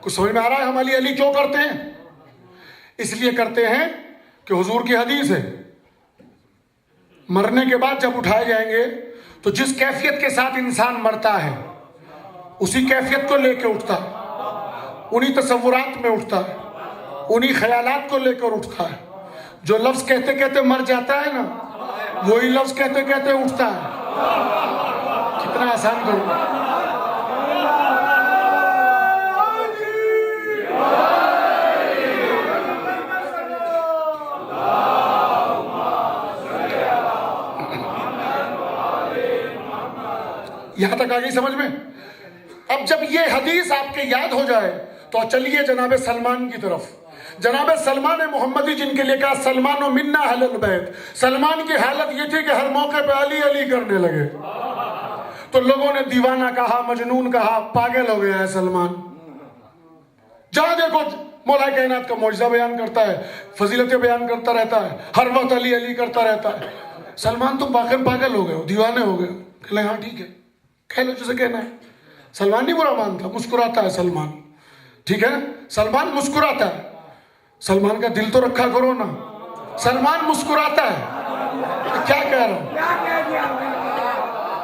کچھ سمجھ میں آ رہا ہے ہم علی علی کیوں کرتے ہیں؟ اس لیے کرتے ہیں کہ حضور کی حدیث ہے، مرنے کے بعد جب اٹھائے جائیں گے تو جس کیفیت کے ساتھ انسان مرتا ہے اسی کیفیت کو لے کے اٹھتا ہے، انہی تصورات میں اٹھتا ہے، انہی خیالات کو لے کر اٹھتا ہے. جو لفظ کہتے کہتے مر جاتا ہے نا، وہی لفظ کہتے کہتے اٹھتا ہے. کتنا آسان کروں. یہاں تک آ گئی سمجھ میں؟ اب جب یہ حدیث آپ کے یاد ہو جائے تو چلیے جناب سلمان کی طرف. جناب سلمان محمدی، جن کے لیے کہا سلمان و منا اہل البیت. سلمان کی حالت یہ تھی کہ ہر موقع پہ علی علی کرنے لگے تو لوگوں نے دیوانہ کہا، مجنون کہا، پاگل ہو گیا ہے سلمان. جہاں دیکھو مولا کائنات کا معجزہ بیان کرتا ہے، فضیلتیں بیان کرتا رہتا ہے، ہر وقت علی علی کرتا رہتا ہے. سلمان تم پاگل ہو گئے ہو، دیوانے ہو گئے ہو. کہ لیں ہاں ٹھیک ہے، کہہ لو جسے کہنا ہے. سلمان نہیں برا مانتا، مسکراتا ہے سلمان. ٹھیک ہے نا، سلمان مسکراتا ہے. سلمان کا دل تو رکھا کرو نا. سلمان مسکراتا ہے. کیا کہہ رہا ہوں؟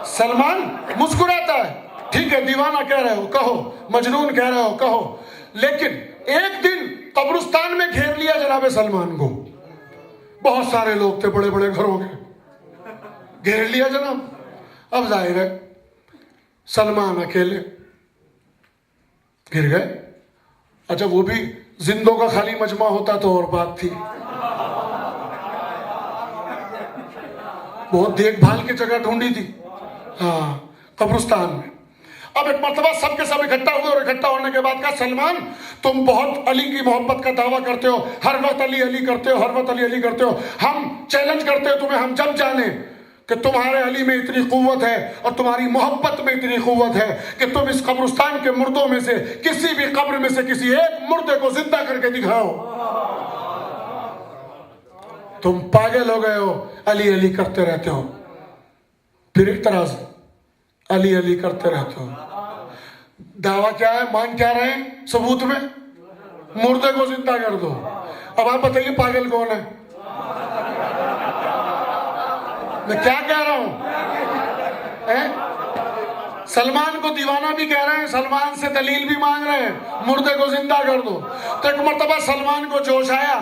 سلمان مسکراتا ہے. ٹھیک ہے، دیوانہ کہہ رہے ہو کہو، مجنون کہہ رہے ہو کہو. لیکن ایک دن قبرستان میں گھیر لیا جناب سلمان کو. بہت سارے لوگ تھے، بڑے بڑے گھروں کے، گھیر لیا جناب. اب ظاہر ہے سلمان اکیلے گر گئے. اچھا وہ بھی زندوں کا خالی مجمع ہوتا تو اور بات تھی، بہت دیکھ بھال کی جگہ ڈھونڈی تھی. ہاں، قبرستان میں. اب ایک مرتبہ سب کے سب اکٹھا ہوئے، اور اکٹھا ہونے کے بعد کہا سلمان تم بہت علی کی محبت کا دعویٰ کرتے ہو، ہر وقت علی علی کرتے ہو، ہر وقت علی علی کرتے ہو. ہم چیلنج کرتے ہو تمہیں، ہم جب جانیں کہ تمہارے علی میں اتنی قوت ہے اور تمہاری محبت میں اتنی قوت ہے کہ تم اس قبرستان کے مردوں میں سے کسی بھی قبر میں سے کسی ایک مردے کو زندہ کر کے دکھاؤ. تم پاگل ہو گئے ہو، علی علی کرتے رہتے ہو. پھر ایک طرح سے علی علی کرتے رہتے ہو. دعویٰ کیا ہے، مان کیا رہے ہیں ثبوت میں؟ مردے کو زندہ کر دو. اب آپ بتائیے پاگل کون ہے؟ میں کیا کہہ رہا ہوں؟ سلمان کو دیوانہ بھی کہہ رہے ہیں، سلمان سے دلیل بھی مانگ رہے ہیں، مردے کو زندہ کر دو. تو ایک مرتبہ سلمان کو جوش آیا،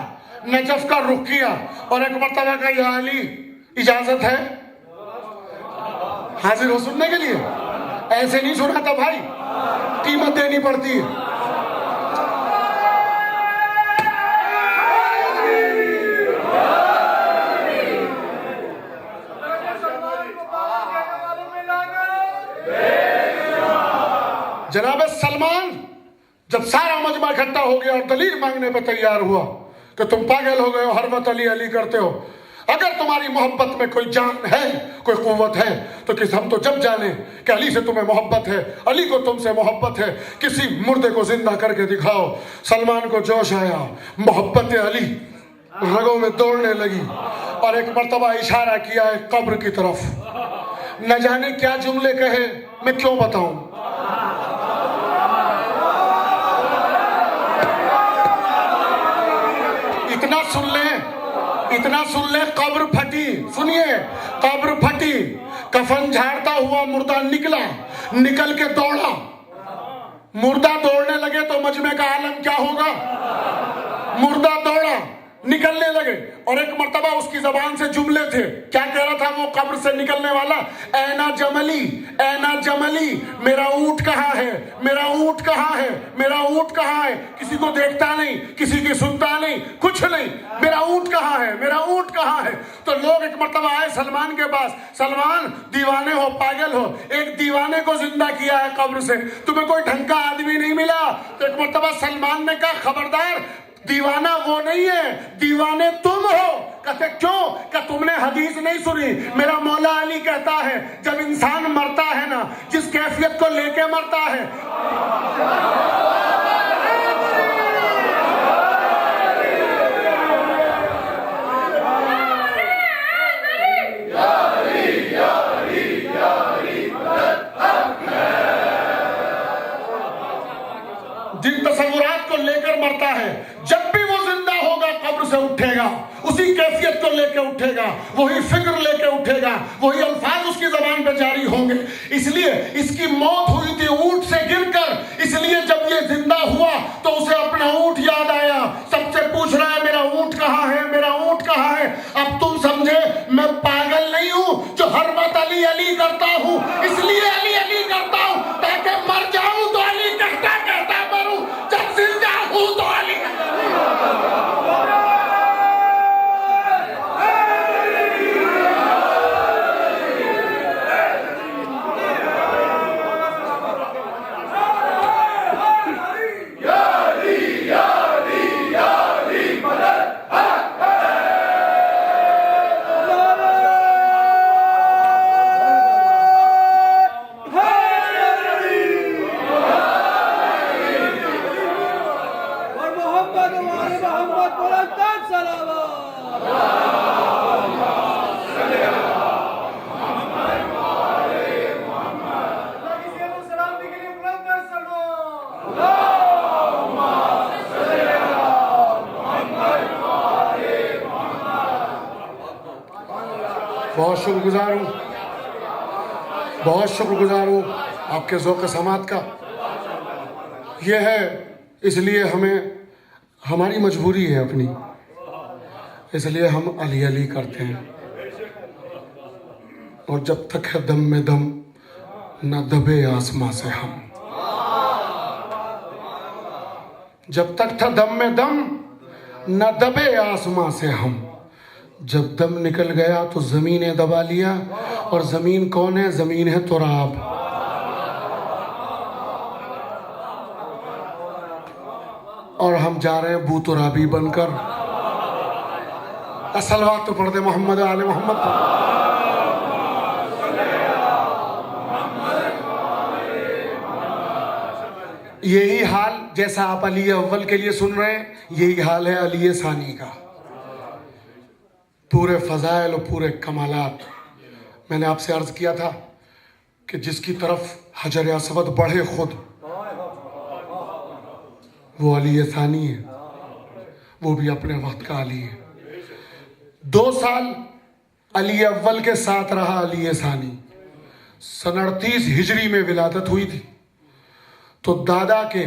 نجف کا رخ کیا، اور ایک مرتبہ کہا یا علی اجازت ہے حاضر ہو سننے کے لیے؟ ایسے نہیں سنا تھا بھائی، قیمت دینی پڑتی ہے. جناب سلمان جب سارا مجمع اکٹھا ہو گیا اور دلیل مانگنے پہ تیار ہوا کہ تم پاگل ہو گئے ہو، ہر وقت علی علی کرتے ہو؟ اگر تمہاری محبت میں کوئی جان ہے، کوئی قوت ہے، تو ہم تو جب جانیں کہ علی سے تمہیں محبت ہے، علی کو تم سے محبت ہے، کسی مردے کو زندہ کر کے دکھاؤ۔ سلمان کو جوش آیا، محبت علی رگوں میں دوڑنے لگی، اور ایک مرتبہ اشارہ کیا ہے قبر کی طرف۔ نہ جانے کیا جملے کہے، میں کیوں بتاؤں؟ اتنا سن لیں، قبر پھٹی، سنیے، قبر پھٹی، کفن جھاڑتا ہوا مردہ نکل کے دوڑا۔ مردہ دوڑنے لگے تو مجمع کا عالم کیا ہوگا؟ مردہ دوڑا، نکلنے لگے، اور ایک مرتبہ اس کی زبان سے جملے تھے، کیا کہہ رہا تھا وہ قبر سے نکلنے والا؟ اینا جملی، اینا جملی، میرا اونٹ کہاں ہے، میرا اونٹ کہاں ہے، میرا اونٹ کہاں ہے؟ کسی کو دیکھتا نہیں، کسی کی سنتا نہیں، کچھ نہیں، میرا اونٹ کہاں ہے، میرا اونٹ کہاں ہے؟ تو لوگ ایک مرتبہ آئے سلمان کے پاس، سلمان دیوانے ہو، پاگل ہو، ایک دیوانے کو زندہ کیا ہے قبر سے، تمہیں کوئی ڈھنگ کا آدمی نہیں ملا؟ تو ایک مرتبہ سلمان نے کہا خبردار، دیوانہ وہ نہیں ہے، دیوانے تم ہو۔ کہتے کیوں؟ کہ تم نے حدیث نہیں سنی، میرا مولا علی کہتا ہے جب انسان مرتا ہے نا، جس کیفیت کو لے کے مرتا ہے، جن تصورات کو لے کر مرتا ہے، جب بھی وہ زندہ ہوگا قبر سے اٹھے گا، اسی کیفیت کو لے کے اٹھے گا، وہی فکر لے کے اٹھے گا، وہی الفاظ اس کی زبان پہ جاری ہوں گے۔ اس لیے اس کی موت ہوئی تھی اونٹ سے گر کر، اس لیے جب یہ زندہ ہوا تو اسے اپنا اونٹ یاد آیا، سب سے پوچھ رہا ہے میرا اونٹ کہاں ہے، میرا اونٹ کہاں ہے؟ اب تم سمجھے میں پاگل نہیں ہوں جو ہر وقت علی علی کرتا ہوں، اس لیے علی علی کرتا ہوں تاکہ مر جاؤں تو علی کہتا کہتا مروں، جب زندہ ہوں تو علی بہت شکر گزار ہوں آپ کے ذوق سماعت کا۔ یہ ہے اس لیے ہماری مجبوری ہے اپنی، اس لیے ہم علی علی کرتے ہیں، اور جب تک ہے دم میں دم نہ دبے آسماں سے ہم، جب تک تھا دم میں دم نہ دبے آسماں سے ہم، جب دم نکل گیا تو زمین نے دبا لیا، اور زمین کون ہے؟ زمین ہے تراب۔ اور ہم جا رہے ہیں بو ترابی بن کر۔ صلوات تو پڑھ دے محمد آل محمد۔ یہی حال جیسا آپ علی اول کے لیے سن رہے ہیں، یہی حال ہے علی ثانی کا۔ پورے فضائل اور پورے کمالات۔ میں نے آپ سے عرض کیا تھا کہ جس کی طرف حجر اسود بڑھے خود، وہ علی ثانی ہے، وہ بھی اپنے وقت کا علی ہے۔ 2 سال علی اول کے ساتھ رہا علی ثانی۔ 37 ہجری میں ولادت ہوئی تھی، تو دادا کے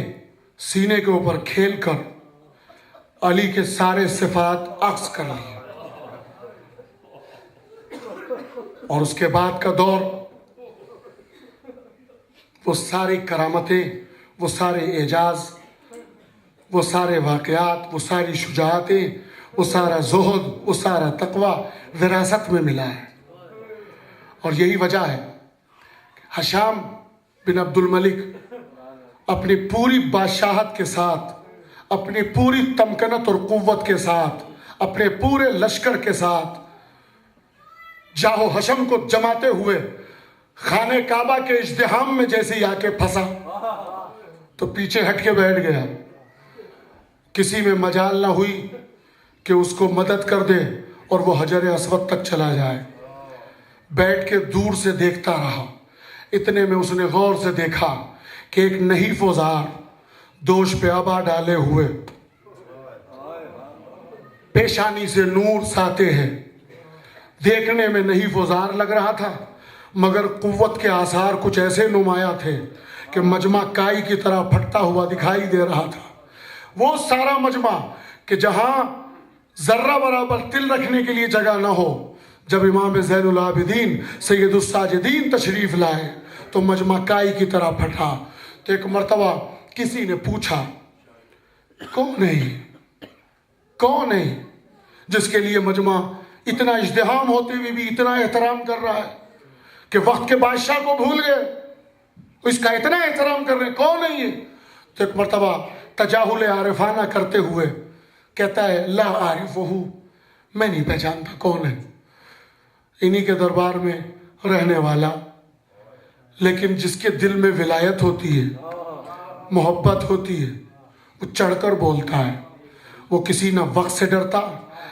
سینے کے اوپر کھیل کر علی کے سارے صفات عکس کر لیے، اور اس کے بعد کا دور، وہ ساری کرامتیں، وہ سارے اعجاز، وہ سارے واقعات، وہ ساری شجاعتیں، وہ سارا زہد، وہ سارا تقوی وراثت میں ملا ہے۔ اور یہی وجہ ہے کہ ہشام بن عبد الملک اپنی پوری بادشاہت کے ساتھ اپنی پوری تمکنت اور قوت کے ساتھ، اپنے پورے لشکر کے ساتھ جاہ و حشم کو جماتے ہوئے خانہ کعبہ کے ازدحام میں جیسے آ کے پھنسا تو پیچھے ہٹ کے بیٹھ گیا. کسی میں مجال نہ ہوئی کہ اس کو مدد کر دے اور وہ حجر اسود تک چلا جائے. بیٹھ کے دور سے دیکھتا رہا. اتنے میں اس نے غور سے دیکھا کہ ایک نحیف وزار دوش پہ آبا ڈالے ہوئے پیشانی سے نور ساتے ہیں. دیکھنے میں نحیف وزار لگ رہا تھا مگر قوت کے آثار کچھ ایسے نمایاں تھے کہ مجمع کائی کی طرح پھٹتا ہوا دکھائی دے رہا تھا. وہ سارا مجمع کہ جہاں ذرہ برابر تل رکھنے کے لیے جگہ نہ ہو، جب امام زین العابدین سید الساجدین تشریف لائے تو مجمع کائی کی طرح پھٹا. تو ایک مرتبہ کسی نے پوچھا، کون ہے یہ؟ کون ہے جس کے لیے مجمع اتنا ازدحام ہوتے ہوئے بھی اتنا احترام کر رہا ہے کہ وقت کے بادشاہ کو بھول گئے، اس کا اتنا احترام کر رہے ہیں؟ کون ہے یہ؟ تو ایک مرتبہ تجاہل عارفانہ کرتے ہوئے کہتا ہے، لا عارفہ، میں نہیں پہچانتا کون ہے. انہی کے دربار میں رہنے والا، لیکن جس کے دل میں ولایت ہوتی ہے، محبت ہوتی ہے، وہ چڑھ کر بولتا ہے. وہ کسی نہ وقت سے ڈرتا،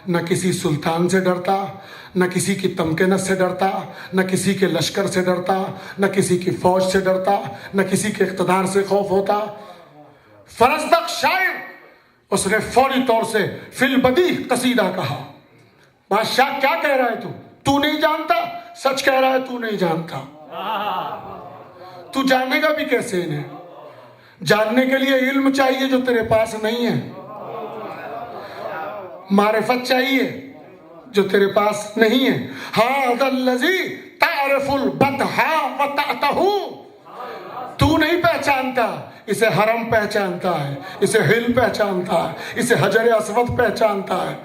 نہ کسی سلطان سے ڈرتا، نہ کسی کی تمکنت سے ڈرتا، نہ کسی کے لشکر سے ڈرتا، نہ کسی کی فوج سے ڈرتا، نہ کسی کے اقتدار سے خوف ہوتا. فرزدق شاعر، اس نے فوری طور سے فی البدیہہ قصیدہ کہا. بادشاہ کیا کہہ رہا ہے تو نہیں جانتا؟ سچ کہہ رہا ہے تو نہیں جانتا. تو جانے گا بھی کیسے انہیں؟ جاننے کے لیے علم چاہیے جو تیرے پاس نہیں ہے، معرفت چاہیے جو تیرے پاس نہیں ہے. ھذا الذی تعرف البطحا وتأتہ، تو نہیں پہچانتا، اسے حرم پہچانتا ہے، اسے ہل پہچانتا ہے، اسے حجر اسود پہچانتا ہے،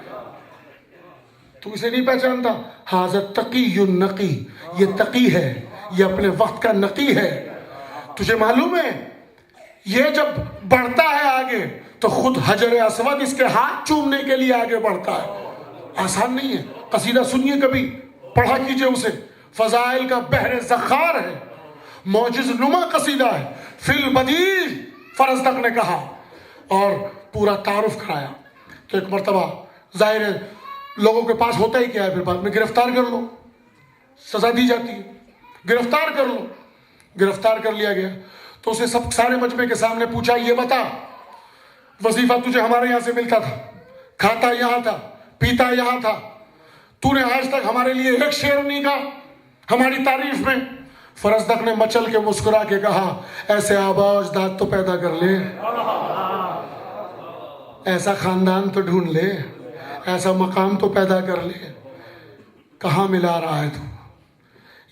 تو اسے نہیں پہچانتا. ھذا التقی النقی، یہ تقی ہے، یہ اپنے وقت کا نقی ہے. تجھے معلوم ہے یہ جب بڑھتا ہے آگے تو خود حجر اسود اس کے ہاتھ چومنے کے لیے آگے بڑھتا ہے. آسان نہیں ہے. قصیدہ سنیے، کبھی پڑھا کیجئے اسے. فضائل کا بحر زخار ہے، معجز نما قصیدہ ہے. فی البدیہہ فرزدق نے کہا اور پورا تعارف کرایا. تو ایک مرتبہ ظاہر ہے لوگوں کے پاس ہوتا ہی کیا ہے، پھر بعد میں گرفتار کر لو، سزا دی جاتی ہے، گرفتار کر لو. گرفتار کر لیا گیا تو اسے سب سارے مجمع کے سامنے پوچھا، یہ بتا وظیفہ تجھے ہمارے یہاں سے ملتا تھا، کھاتا یہاں تھا، پیتا یہاں تھا، تو نے آج تک ہمارے لیے ایک شعر نہیں کہا ہماری تعریف میں. فرزدق نے مچل کے مسکرا کے کہا، ایسے آبا و اجداد تو پیدا کر لے، ایسا خاندان تو ڈھونڈ لے، ایسا مقام تو پیدا کر لے. کہاں ملا رہا ہے تو؟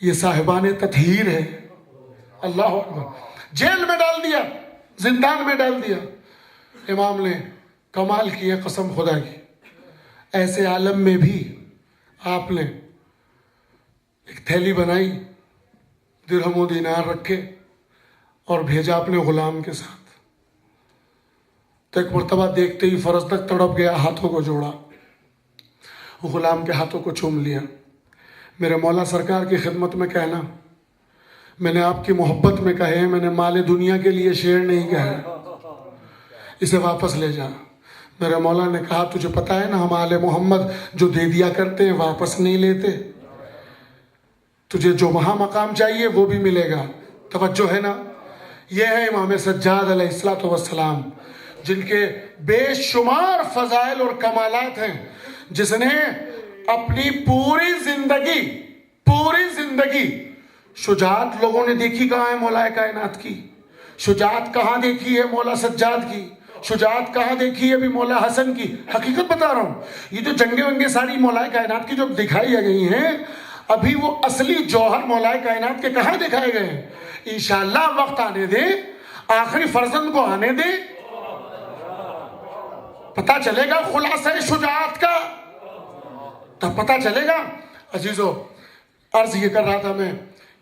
یہ صاحبان تطہیر ہے. اللہ اکبر. جیل میں ڈال دیا، زندان میں ڈال دیا. امام نے کمال کی ہے قسم خدا کی. ایسے عالم میں بھی آپ نے ایک تھیلی بنائی، درہم و دینار رکھے اور بھیجا اپنے غلام کے ساتھ. تو ایک مرتبہ دیکھتے ہی فرزدق تڑپ گیا، ہاتھوں کو جوڑا، غلام کے ہاتھوں کو چوم لیا. میرے مولا سرکار کی خدمت میں کہنا، میں نے آپ کی محبت میں کہے، میں نے مال دنیا کے لیے شعر نہیں کہے، اسے واپس لے جا. میرے مولا نے کہا، تجھے پتہ ہے نا ہم آل محمد جو دے دیا کرتے ہیں واپس نہیں لیتے، تجھے جو وہاں مقام چاہیے وہ بھی ملے گا. توجہ ہے نا؟ یہ ہے امام سجاد علیہ السلام جن کے بے شمار فضائل اور کمالات ہیں، جس نے اپنی پوری زندگی شجاعت لوگوں نے دیکھی کہاں ہے مولا کائنات کی؟ شجاعت کہاں دیکھی ہے مولا سجاد کی؟ شجاعت کہاں دیکھی ہے بھی مولا حسن کی؟ حقیقت بتا رہا ہوں، یہ جو جنگیں ونگیں ساری مولا کائنات کی جو دکھائی گئی ہیں، ابھی وہ اصلی جوہر مولا کائنات کے کہاں دکھائے گئے ہیں؟ انشاءاللہ وقت آنے دے، آخری فرزند کو آنے دے، پتہ چلے گا خلاصہ شجاعت کا، تب پتہ چلے گا. عزیزو، عرض یہ کر رہا تھا میں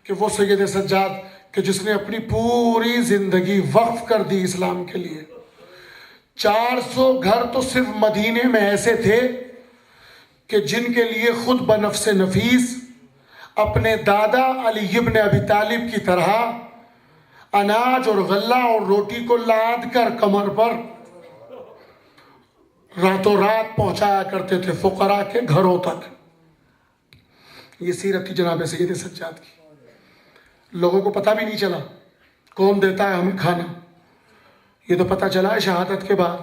کہ وہ سید سجاد کہ جس نے اپنی پوری زندگی وقف کر دی اسلام کے لیے، 400 گھر تو صرف مدینے میں ایسے تھے کہ جن کے لیے خود بنفس نفیس اپنے دادا علی ابن ابی طالب کی طرح اناج اور غلہ اور روٹی کو لاد کر کمر پر راتوں رات پہنچایا کرتے تھے فقراء کے گھروں تک. یہ سیرت تھی جناب سید سجاد کی. لوگوں کو پتہ بھی نہیں چلا کون دیتا ہے ہمیں کھانا. یہ تو پتہ چلا ہے شہادت کے بعد.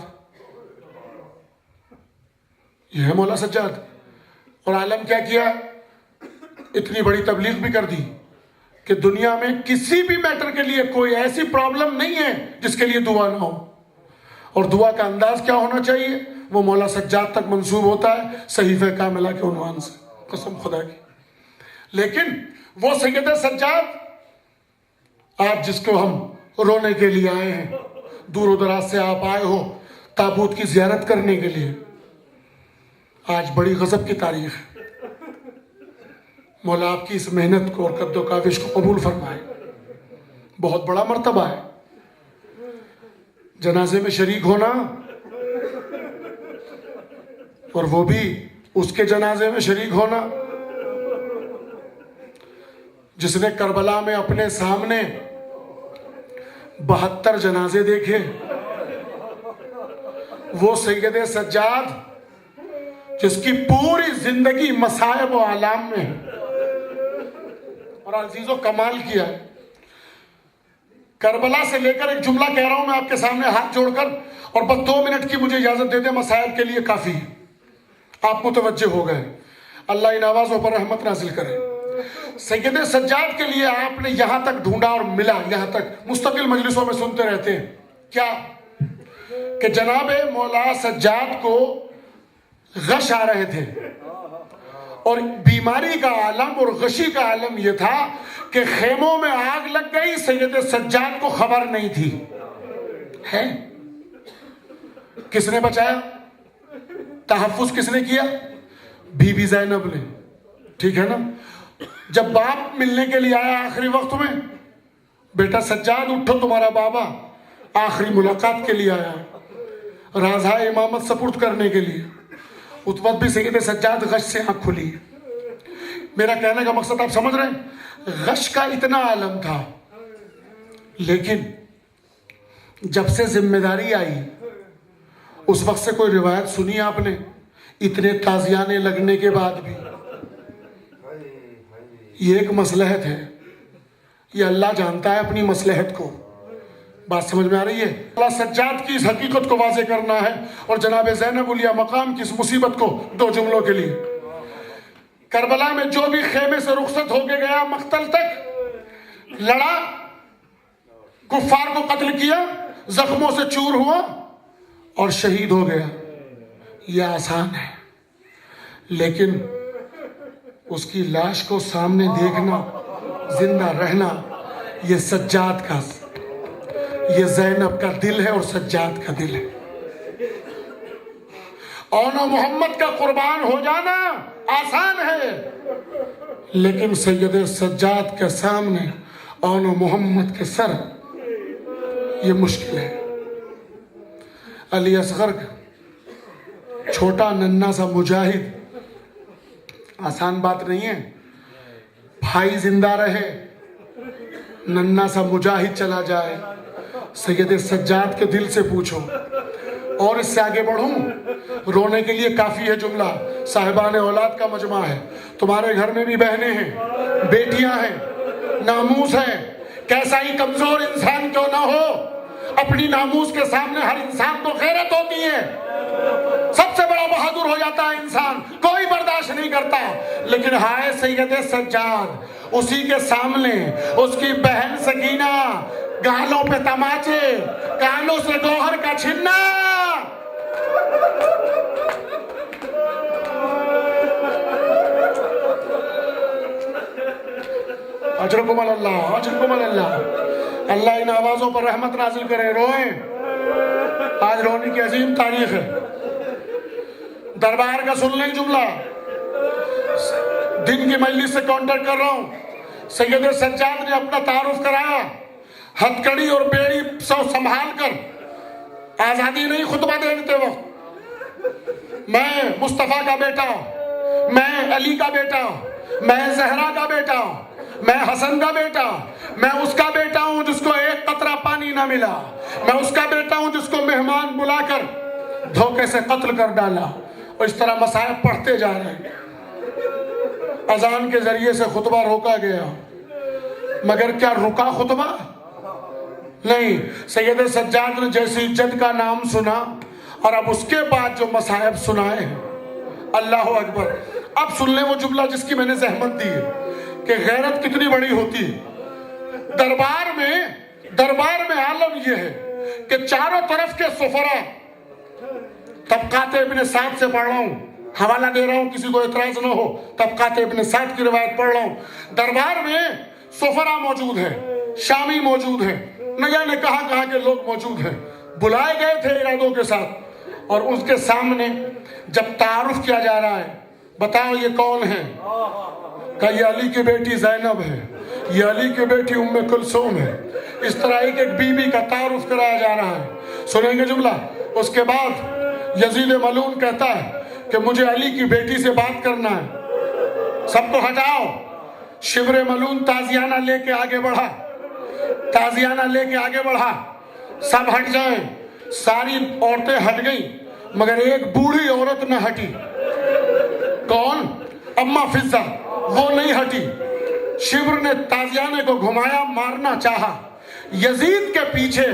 یہ ہے مولا سجاد. اور عالم کیا کیا؟ اتنی بڑی تبلیغ بھی کر دی کہ دنیا میں کسی بھی میٹر کے لیے کوئی ایسی پرابلم نہیں ہے جس کے لیے دعا نہ ہو. اور دعا کا انداز کیا ہونا چاہیے؟ وہ مولا سجاد تک منسوب ہوتا ہے صحیفہ کاملہ کے عنوان سے. قسم خدا کی. لیکن وہ سید سجاد آج جس کو ہم رونے کے لیے آئے ہیں، دور و دراز سے آپ آئے ہو تابوت کی زیارت کرنے کے لیے، آج بڑی غضب کی تاریخ ہے. مولا آپ کی اس محنت کو اور قد و کاوش کو قبول فرمائے. بہت بڑا مرتبہ ہے جنازے میں شریک ہونا، اور وہ بھی اس کے جنازے میں شریک ہونا جس نے کربلا میں اپنے سامنے 72 جنازے دیکھے. وہ سید سجاد جس کی پوری زندگی مصائب و آلام میں ہے. اور عزیزو کمال کیا ہے. کربلا سے لے کر ایک جملہ کہہ رہا ہوں میں آپ کے سامنے ہاتھ جوڑ کر، اور بس 2 منٹ کی مجھے اجازت دے دیں، مسائل کے لیے کافی ہے. آپ متوجہ ہو گئے. اللہ ان آوازوں پر رحمت نازل کرے. سید سجاد کے لیے آپ نے یہاں تک ڈھونڈا اور ملا. یہاں تک مستقل مجلسوں میں سنتے رہتے ہیں کیا کہ جناب مولا سجاد کو غش آ رہے تھے، اور بیماری کا عالم اور غشی کا عالم یہ تھا کہ خیموں میں آگ لگ گئی، سید سجاد کو خبر نہیں تھی. ہے کس نے بچایا؟ تحفظ کس نے کیا؟ بی بی زینب نے. ٹھیک ہے نا؟ جب باپ ملنے کے لیے آیا آخری وقت میں، بیٹا سجاد اٹھو تمہارا بابا آخری ملاقات کے لیے آیا، رازہ امامت سپرد کرنے کے لیے. اس وقت بھی سید سجاد غش سے آنکھ کھلی. میرا کہنے کا مقصد آپ سمجھ رہے ہیں؟ غش کا اتنا عالم تھا. لیکن جب سے ذمہ داری آئی، اس وقت سے کوئی روایت سنی آپ نے؟ اتنے تازیانے لگنے کے بعد بھی یہ ایک مصلحت ہے. یہ اللہ جانتا ہے اپنی مصلحت کو. بات سمجھ میں آ رہی ہے؟ اللہ سجاد کی اس حقیقت کو واضح کرنا ہے اور جناب زینب علیہ مقام کی اس مصیبت کو 2 جملوں کے لیے. کربلا میں جو بھی خیمے سے رخصت ہو کے گیا، مقتل تک لڑا، کفار کو قتل کیا، زخموں سے چور ہوا اور شہید ہو گیا. یہ آسان ہے. لیکن اس کی لاش کو سامنے دیکھنا، زندہ رہنا، یہ سجاد کا، یہ زینب کا دل ہے اور سجاد کا دل ہے. اون و محمد کا قربان ہو جانا آسان ہے، لیکن سید سجاد کے سامنے اون و محمد کے سر یہ مشکل ہے. علی اصغر چھوٹا ننھا سا مجاہد، آسان بات نہیں ہے. بھائی زندہ رہے، ننھا سا مجاہد چلا جائے. سید سجاد کے دل سے پوچھو. اور اس سے آگے بڑھوں، رونے کے لیے کافی ہے جملہ. صاحبان اولاد کا مجمع ہے. تمہارے گھر میں بھی بہنیں ہیں، بیٹیاں ہیں، ناموس ہے. کیسا ہی کمزور انسان کیوں نہ ہو، اپنی ناموس کے سامنے ہر انسان کو غیرت ہوتی ہے. سب سے بڑا بہادر ہو جاتا ہے انسان، کوئی برداشت نہیں کرتا. لیکن ہائے سید سجاد، اسی کے سامنے اس کی بہن سکینہ، گالوں پہ تماچے، کانوں سے گوہر کا چھننا. اجرکم اللہ، اجرکم اللہ. اللہ ان آوازوں پر رحمت نازل کرے. روئیں. آج رونے کی عظیم تاریخ ہے. دربار کا سن لیں جملہ. دن کی مجلس سے کانٹیکٹ کر رہا ہوں. سید سجاد نے اپنا تعارف کرایا، ہتھ کڑی اور بیڑی سب سنبھال کر آزادی نہیں خطبہ دیتے وقت، میں مصطفیٰ کا بیٹا ہوں، میں علی کا بیٹا ہوں، میں زہرا کا بیٹا ہوں، میں حسن کا بیٹا ہوں، میں اس کا بیٹا ہوں جس کو ایک قطرہ پانی نہ ملا، میں اس کا بیٹا ہوں جس کو مہمان بلا کر دھوکے سے قتل کر ڈالا، اور اس طرح مصائب پڑھتے جا رہے ہیں۔ اذان کے ذریعے سے خطبہ روکا گیا، مگر کیا رکا خطبہ؟ نہیں، سید سجاد نے جیسی جد کا نام سنا اور اب اس کے بعد جو مصائب سنائے ہیں، اللہ اکبر۔ اب سن لیں وہ جملہ جس کی میں نے زحمت دی ہے کہ غیرت کتنی بڑی ہوتی ہے۔ دربار میں عالم یہ ہے کہ چاروں طرف کے سفراء، طبقات ابن سعد سے پڑھ رہا ہوں، حوالہ دے رہا ہوں کسی کو اعتراض نہ ہو، طبقات ابن سعد کی روایت پڑھ رہا ہوں، دربار میں سفراء موجود ہیں، شامی موجود ہیں، نہ جانے کہاں کے لوگ موجود ہیں، بلائے گئے تھے ارادوں کے ساتھ، اور اس کے سامنے جب تعارف کیا جا رہا ہے، بتاؤ یہ کون ہے؟ کہ یہ علی کی بیٹی زینب ہے، یہ علی کی بیٹی ام کلثوم ہے۔ اس طرح ایک ایک بی بی کا تعارف کرایا جا رہا ہے۔ سنیں گے جملہ؟ اس کے بعد یزید ملعون کہتا ہے کہ مجھے علی کی بیٹی سے بات کرنا ہے، سب کو ہٹاؤ۔ شبر ملعون تازیانہ لے کے آگے بڑھا، سب ہٹ جائیں۔ ساری عورتیں ہٹ گئیں مگر ایک بوڑھی عورت نہ ہٹی۔ کون؟ اماں فضہ، وہ نہیں ہٹی۔ شبر نے تازیانے کو گھمایا، مارنا چاہا۔ یزید کے پیچھے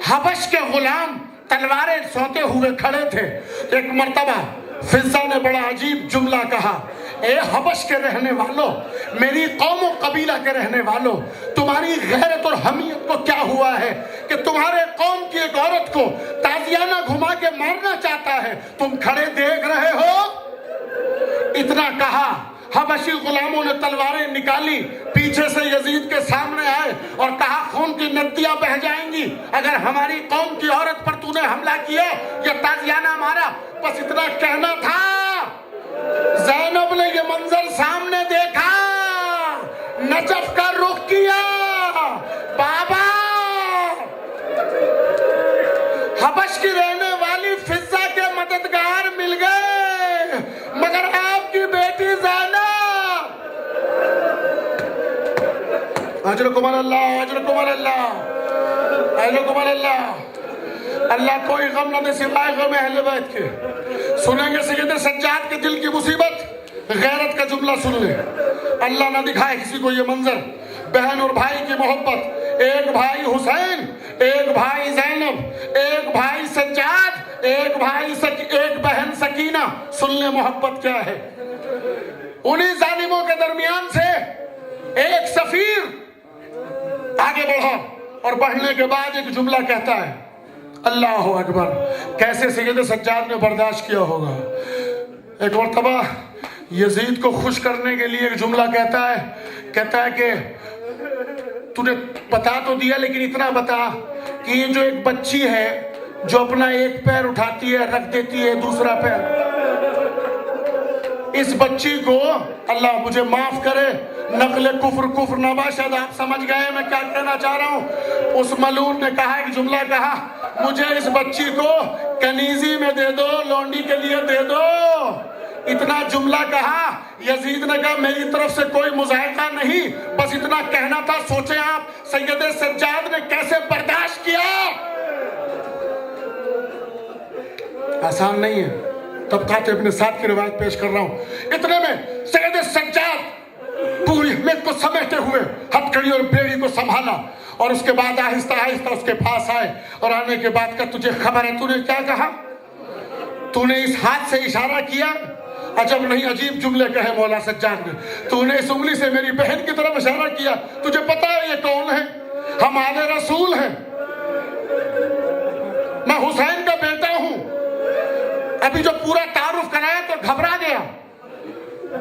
حبش کے غلام تلواریں سوتے ہوئے کھڑے تھے۔ ایک مرتبہ فضہ نے بڑا عجیب جملہ کہا، اے حبش کے رہنے والوں، میری قوم و قبیلہ کے رہنے والوں، تمہاری غیرت اور حمیت کو کیا ہوا ہے کہ تمہارے قوم کی ایک عورت کو تازیانہ گھما کے مارنا چاہتا ہے، تم کھڑے دیکھ رہے ہو؟ اتنا کہا، حبشی غلاموں نے تلواریں نکالی، پیچھے سے یزید کے سامنے آئے اور کہا خون کی ندیاں بہہ جائیں گی اگر ہماری قوم کی عورت پر تو نے حملہ کیا یا تازیانہ مارا۔ بس اتنا کہنا تھا۔ زینب نے یہ منظر سامنے دیکھا، نجف کا رخ کیا، بابا حبش کی رہنے والی فضہ کے مددگار مل گئے مگر آپ کی بیٹی زینب۔ اجرکم اللہ، اجرکم اللہ، اجرکم اللہ۔ اللہ کوئی غم نہ دے سوائے غم اہل بیت کے۔ سنیں گے سید سجاد کے دل کی مصیبت، غیرت کا جملہ سن لیں۔ اللہ نہ دکھائے کسی کو یہ منظر، بہن اور بھائی کی محبت، ایک بھائی حسین، ایک بھائی زینب، ایک بھائی سجاد، ایک بہن سکینہ۔ سن لیں محبت کیا ہے۔ انہی ظالموں کے درمیان سے ایک سفیر آگے بڑھا اور بڑھنے کے بعد ایک جملہ کہتا ہے، اللہ اکبر، کیسے سید سجاد نے برداشت کیا ہوگا۔ ایک مرتبہ یزید کو خوش کرنے کے لیے ایک جملہ کہتا ہے کہ تو نے بتا تو دیا لیکن اتنا بتا کہ یہ جو ایک بچی ہے جو اپنا ایک پیر اٹھاتی ہے رکھ دیتی ہے دوسرا پیر، اس بچی کو اللہ مجھے معاف کرے، نقل کفر نہ باشد۔ آپ سمجھ گئے میں کیا کہنا چاہ رہا ہوں۔ اس ملعون نے کہا، ایک جملہ کہا، مجھے اس بچی کو کنیزی میں دے دو، لونڈی کے لیے دے دو۔ اتنا جملہ کہا، یزید نے کہا میری طرف سے کوئی مذائقہ نہیں، بس اتنا کہنا تھا۔ سوچیں آپ سید سجاد نے کیسے برداشت کیا۔ آسان نہیں ہے۔ طبقات ابن سعد کی روایت پیش کر رہا ہوں۔ اتنے میں سید سجاد پوری اہمیت کو سمیٹے ہوئے ہتھکڑی اور بیڑی کو سنبھالا اور اس کے بعد آہستہ آہستہ اس کے پاس آئے اور آنے کے بعد کہا تجھے خبر ہے تو نے کیا کہا؟ تو نے اس ہاتھ سے اشارہ کیا؟ عجب نہیں، عجیب جملے کہے مولا سجاد نے۔ تو نے اس انگلی سے میری بہن کی طرف اشارہ کیا، تجھے پتا ہے یہ کون ہے؟ ہم آل رسول ہیں، میں حسین کا بیٹا ہوں۔ ابھی جو پورا تعارف کرایا تو گھبرا گیا،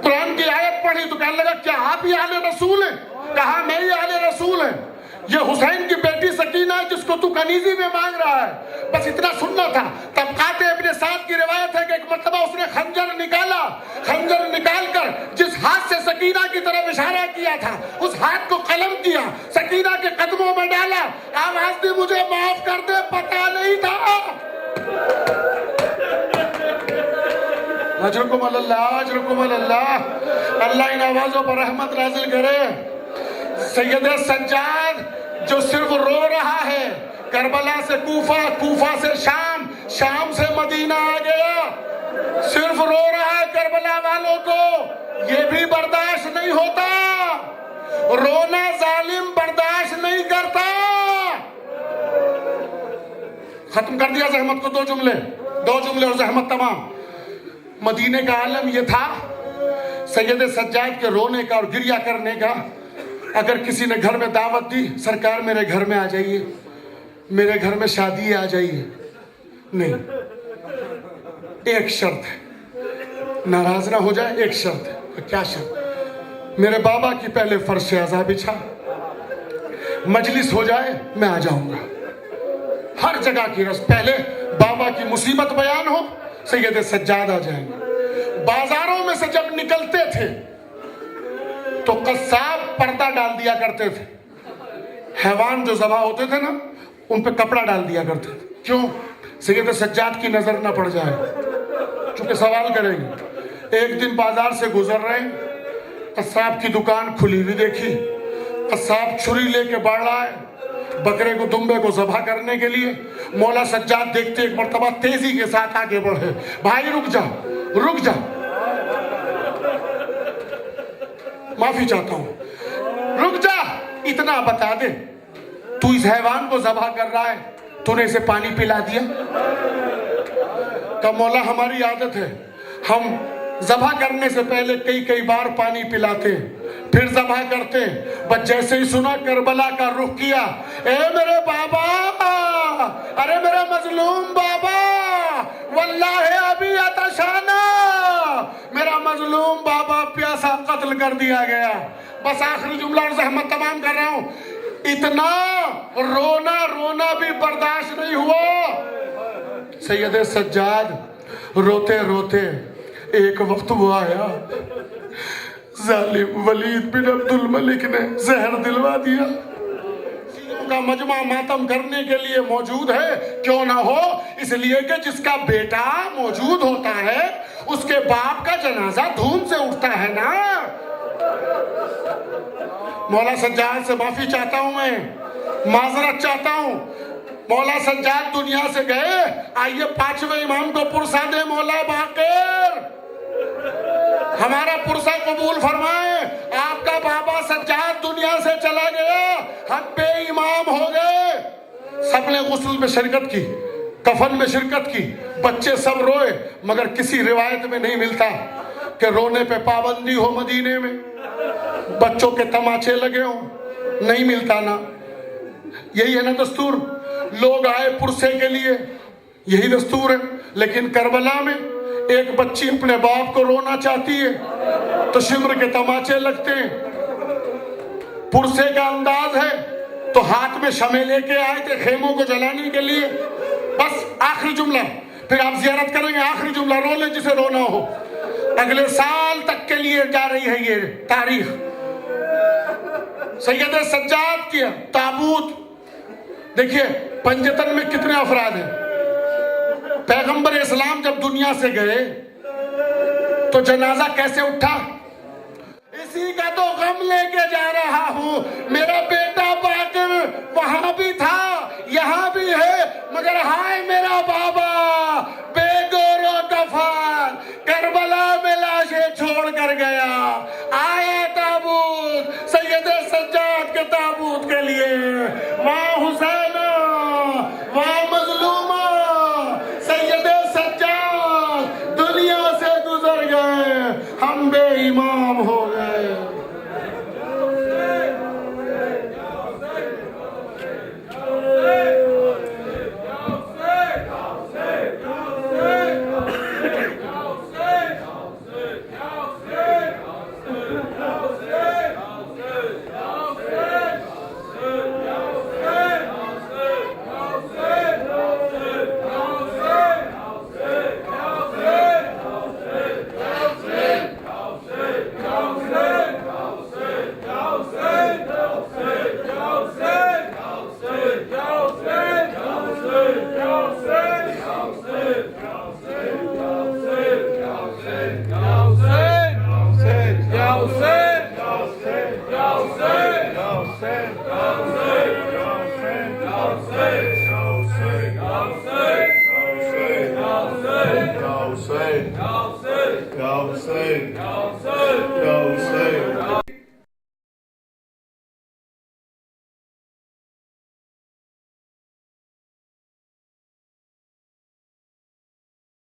قرآن کی آیت پڑھی تو کہنے لگا کیا آپ ہی آل رسول ہیں؟ کہا میں ہی آل رسول ہیں، یہ حسین کی بیٹی سکینہ ہے جس کو تو کنیزی میں مانگ رہا ہے۔ بس اتنا سننا تھا۔ طبقات ابن سعد کی روایت ہے کہ ایک مرتبہ اس نے خنجر نکالا، خنجر نکال کر جس ہاتھ سے سکینہ کی طرف اشارہ کیا تھا، اس ہاتھ کو قلم کیا، سکینہ کے قدموں میں ڈالا، آواز دی مجھے معاف کر دے، پتہ نہیں تھا۔ اجرکم اللہ، اجرکم اللہ، اللہ ان آوازوں پر رحمت نازل کرے۔ سید سجاد جو صرف رو رہا ہے، کربلا سے کوفہ، کوفہ سے شام، شام سے مدینہ آ گیا، صرف رو رہا ہے کربلا والوں کو، یہ بھی برداشت نہیں ہوتا، رونا ظالم برداشت نہیں کرتا۔ ختم کر دیا زحمت کو، دو جملے اور زحمت تمام۔ مدینے کا عالم یہ تھا، سید سجاد کے رونے کا اور گریہ کرنے کا۔ اگر کسی نے گھر میں دعوت دی، سرکار میرے گھر میں آ جائیے، میرے گھر میں شادی آ جائیے، نہیں، ایک شرط ہے، ناراض نہ ہو جائے، ایک شرط ہے۔ کیا شرط؟ میرے بابا کی پہلے فرش سے عزا بچھا، مجلس ہو جائے میں آ جاؤں گا۔ ہر جگہ کی رسم، پہلے بابا کی مصیبت بیان ہو، سید سجاد آ جائیں گے۔ بازاروں میں سے جب نکلتے تھے تو قصاب پردہ ڈال دیا کرتے تھے، حیوان جو ذبح ہوتے تھے نا ان پہ کپڑا ڈال دیا کرتے تھے۔ کیوں؟ سید سجاد کی نظر نہ پڑ جائے، چونکہ سوال کریں گے۔ ایک دن بازار سے گزر رہے ہیں، قصاب کی دکان کھلی ہوئی دیکھی، قصاب چھری لے کے بڑھ رہا ہے بکرے کو، دمبے کو ذبح کرنے کے لیے۔ مولا سجاد دیکھتے ایک مرتبہ تیزی کے ساتھ آگے بڑھے، بھائی رک جا، رک جا، معافی چاہتا ہوں، رک جا، اتنا بتا دے، تو اس حیوان کو ذبح کر رہا ہے، تو نے اسے پانی پلا دیا؟ کہ مولا ہماری عادت ہے، ہم ذبح کرنے سے پہلے کئی بار پانی پلاتے پھر ذبح کرتے۔ بس جیسے ہی سنا کربلا کا رخ کیا، اے میرے بابا، ارے میرے مظلوم بابا، واللہ ابھی عطشانہ، میرا مظلوم بابا پیاسا قتل کر دیا گیا۔ بس آخری جملہ اور زحمت تمام کر رہا ہوں، اتنا رونا بھی برداشت نہیں ہوا۔ سید سجاد روتے روتے ایک وقت وہ آیا، ظالم ولید بن عبد الملک نے زہر دلوا دیا۔ کا مجمع ماتم کرنے کے لیے موجود ہے، کیوں نہ ہو، اس لیے کہ جس کا بیٹا موجود ہوتا ہے اس کے باپ کا جنازہ دھوم سے اٹھتا ہے نا۔ مولا سجاد سے معافی چاہتا ہوں، میں معذرت چاہتا ہوں۔ مولا سجاد دنیا سے گئے، آئیے پانچویں امام کو پرسہ دے، مولا باقر ہمارا پرسہ قبول فرمائے۔ آپ کا بابا سجاد دنیا سے چلا گیا، ہم بے امام ہو گئے۔ سب نے غسل میں شرکت کی، کفن میں شرکت کی، بچے سب روئے، مگر کسی روایت میں نہیں ملتا کہ رونے پہ پابندی ہو مدینے میں، بچوں کے تماچے لگے ہوں، نہیں ملتا نا۔ یہی ہے نا دستور، لوگ آئے پرسے کے لیے، یہی دستور ہے۔ لیکن کربلا میں ایک بچی اپنے باپ کو رونا چاہتی ہے تو شمر کے تماچے لگتے ہیں۔ پرسے کا انداز ہے تو ہاتھ میں شمع لے کے آئے تھے خیموں کو جلانے کے لیے۔ بس آخری جملہ، پھر آپ زیارت کریں گے، آخری جملہ رو لیں جسے رونا ہو۔ اگلے سال تک کے لیے جا رہی ہے یہ تاریخ۔ سید سجاد کیا تابوت دیکھیے، پنجتن میں کتنے افراد ہیں۔ پیغمبر اسلام جب دنیا سے گئے تو جنازہ کیسے اٹھا؟ اسی کا تو غم لے کے جا رہا ہوں، میرا بیٹا باقر وہاں بھی تھا یہاں بھی ہے، مگر ہائے میرا بابا بے گور و کفن کربلا میں لاشیں چھوڑ کر گیا۔ آیا تابوت سید سجاد کے تابوت کے لیے، وہاں حسین، وہاں مظلومہ، سید سجاد دنیا سے گزر گئے، ہم بے امام ہو گئے۔ Ya Hussein,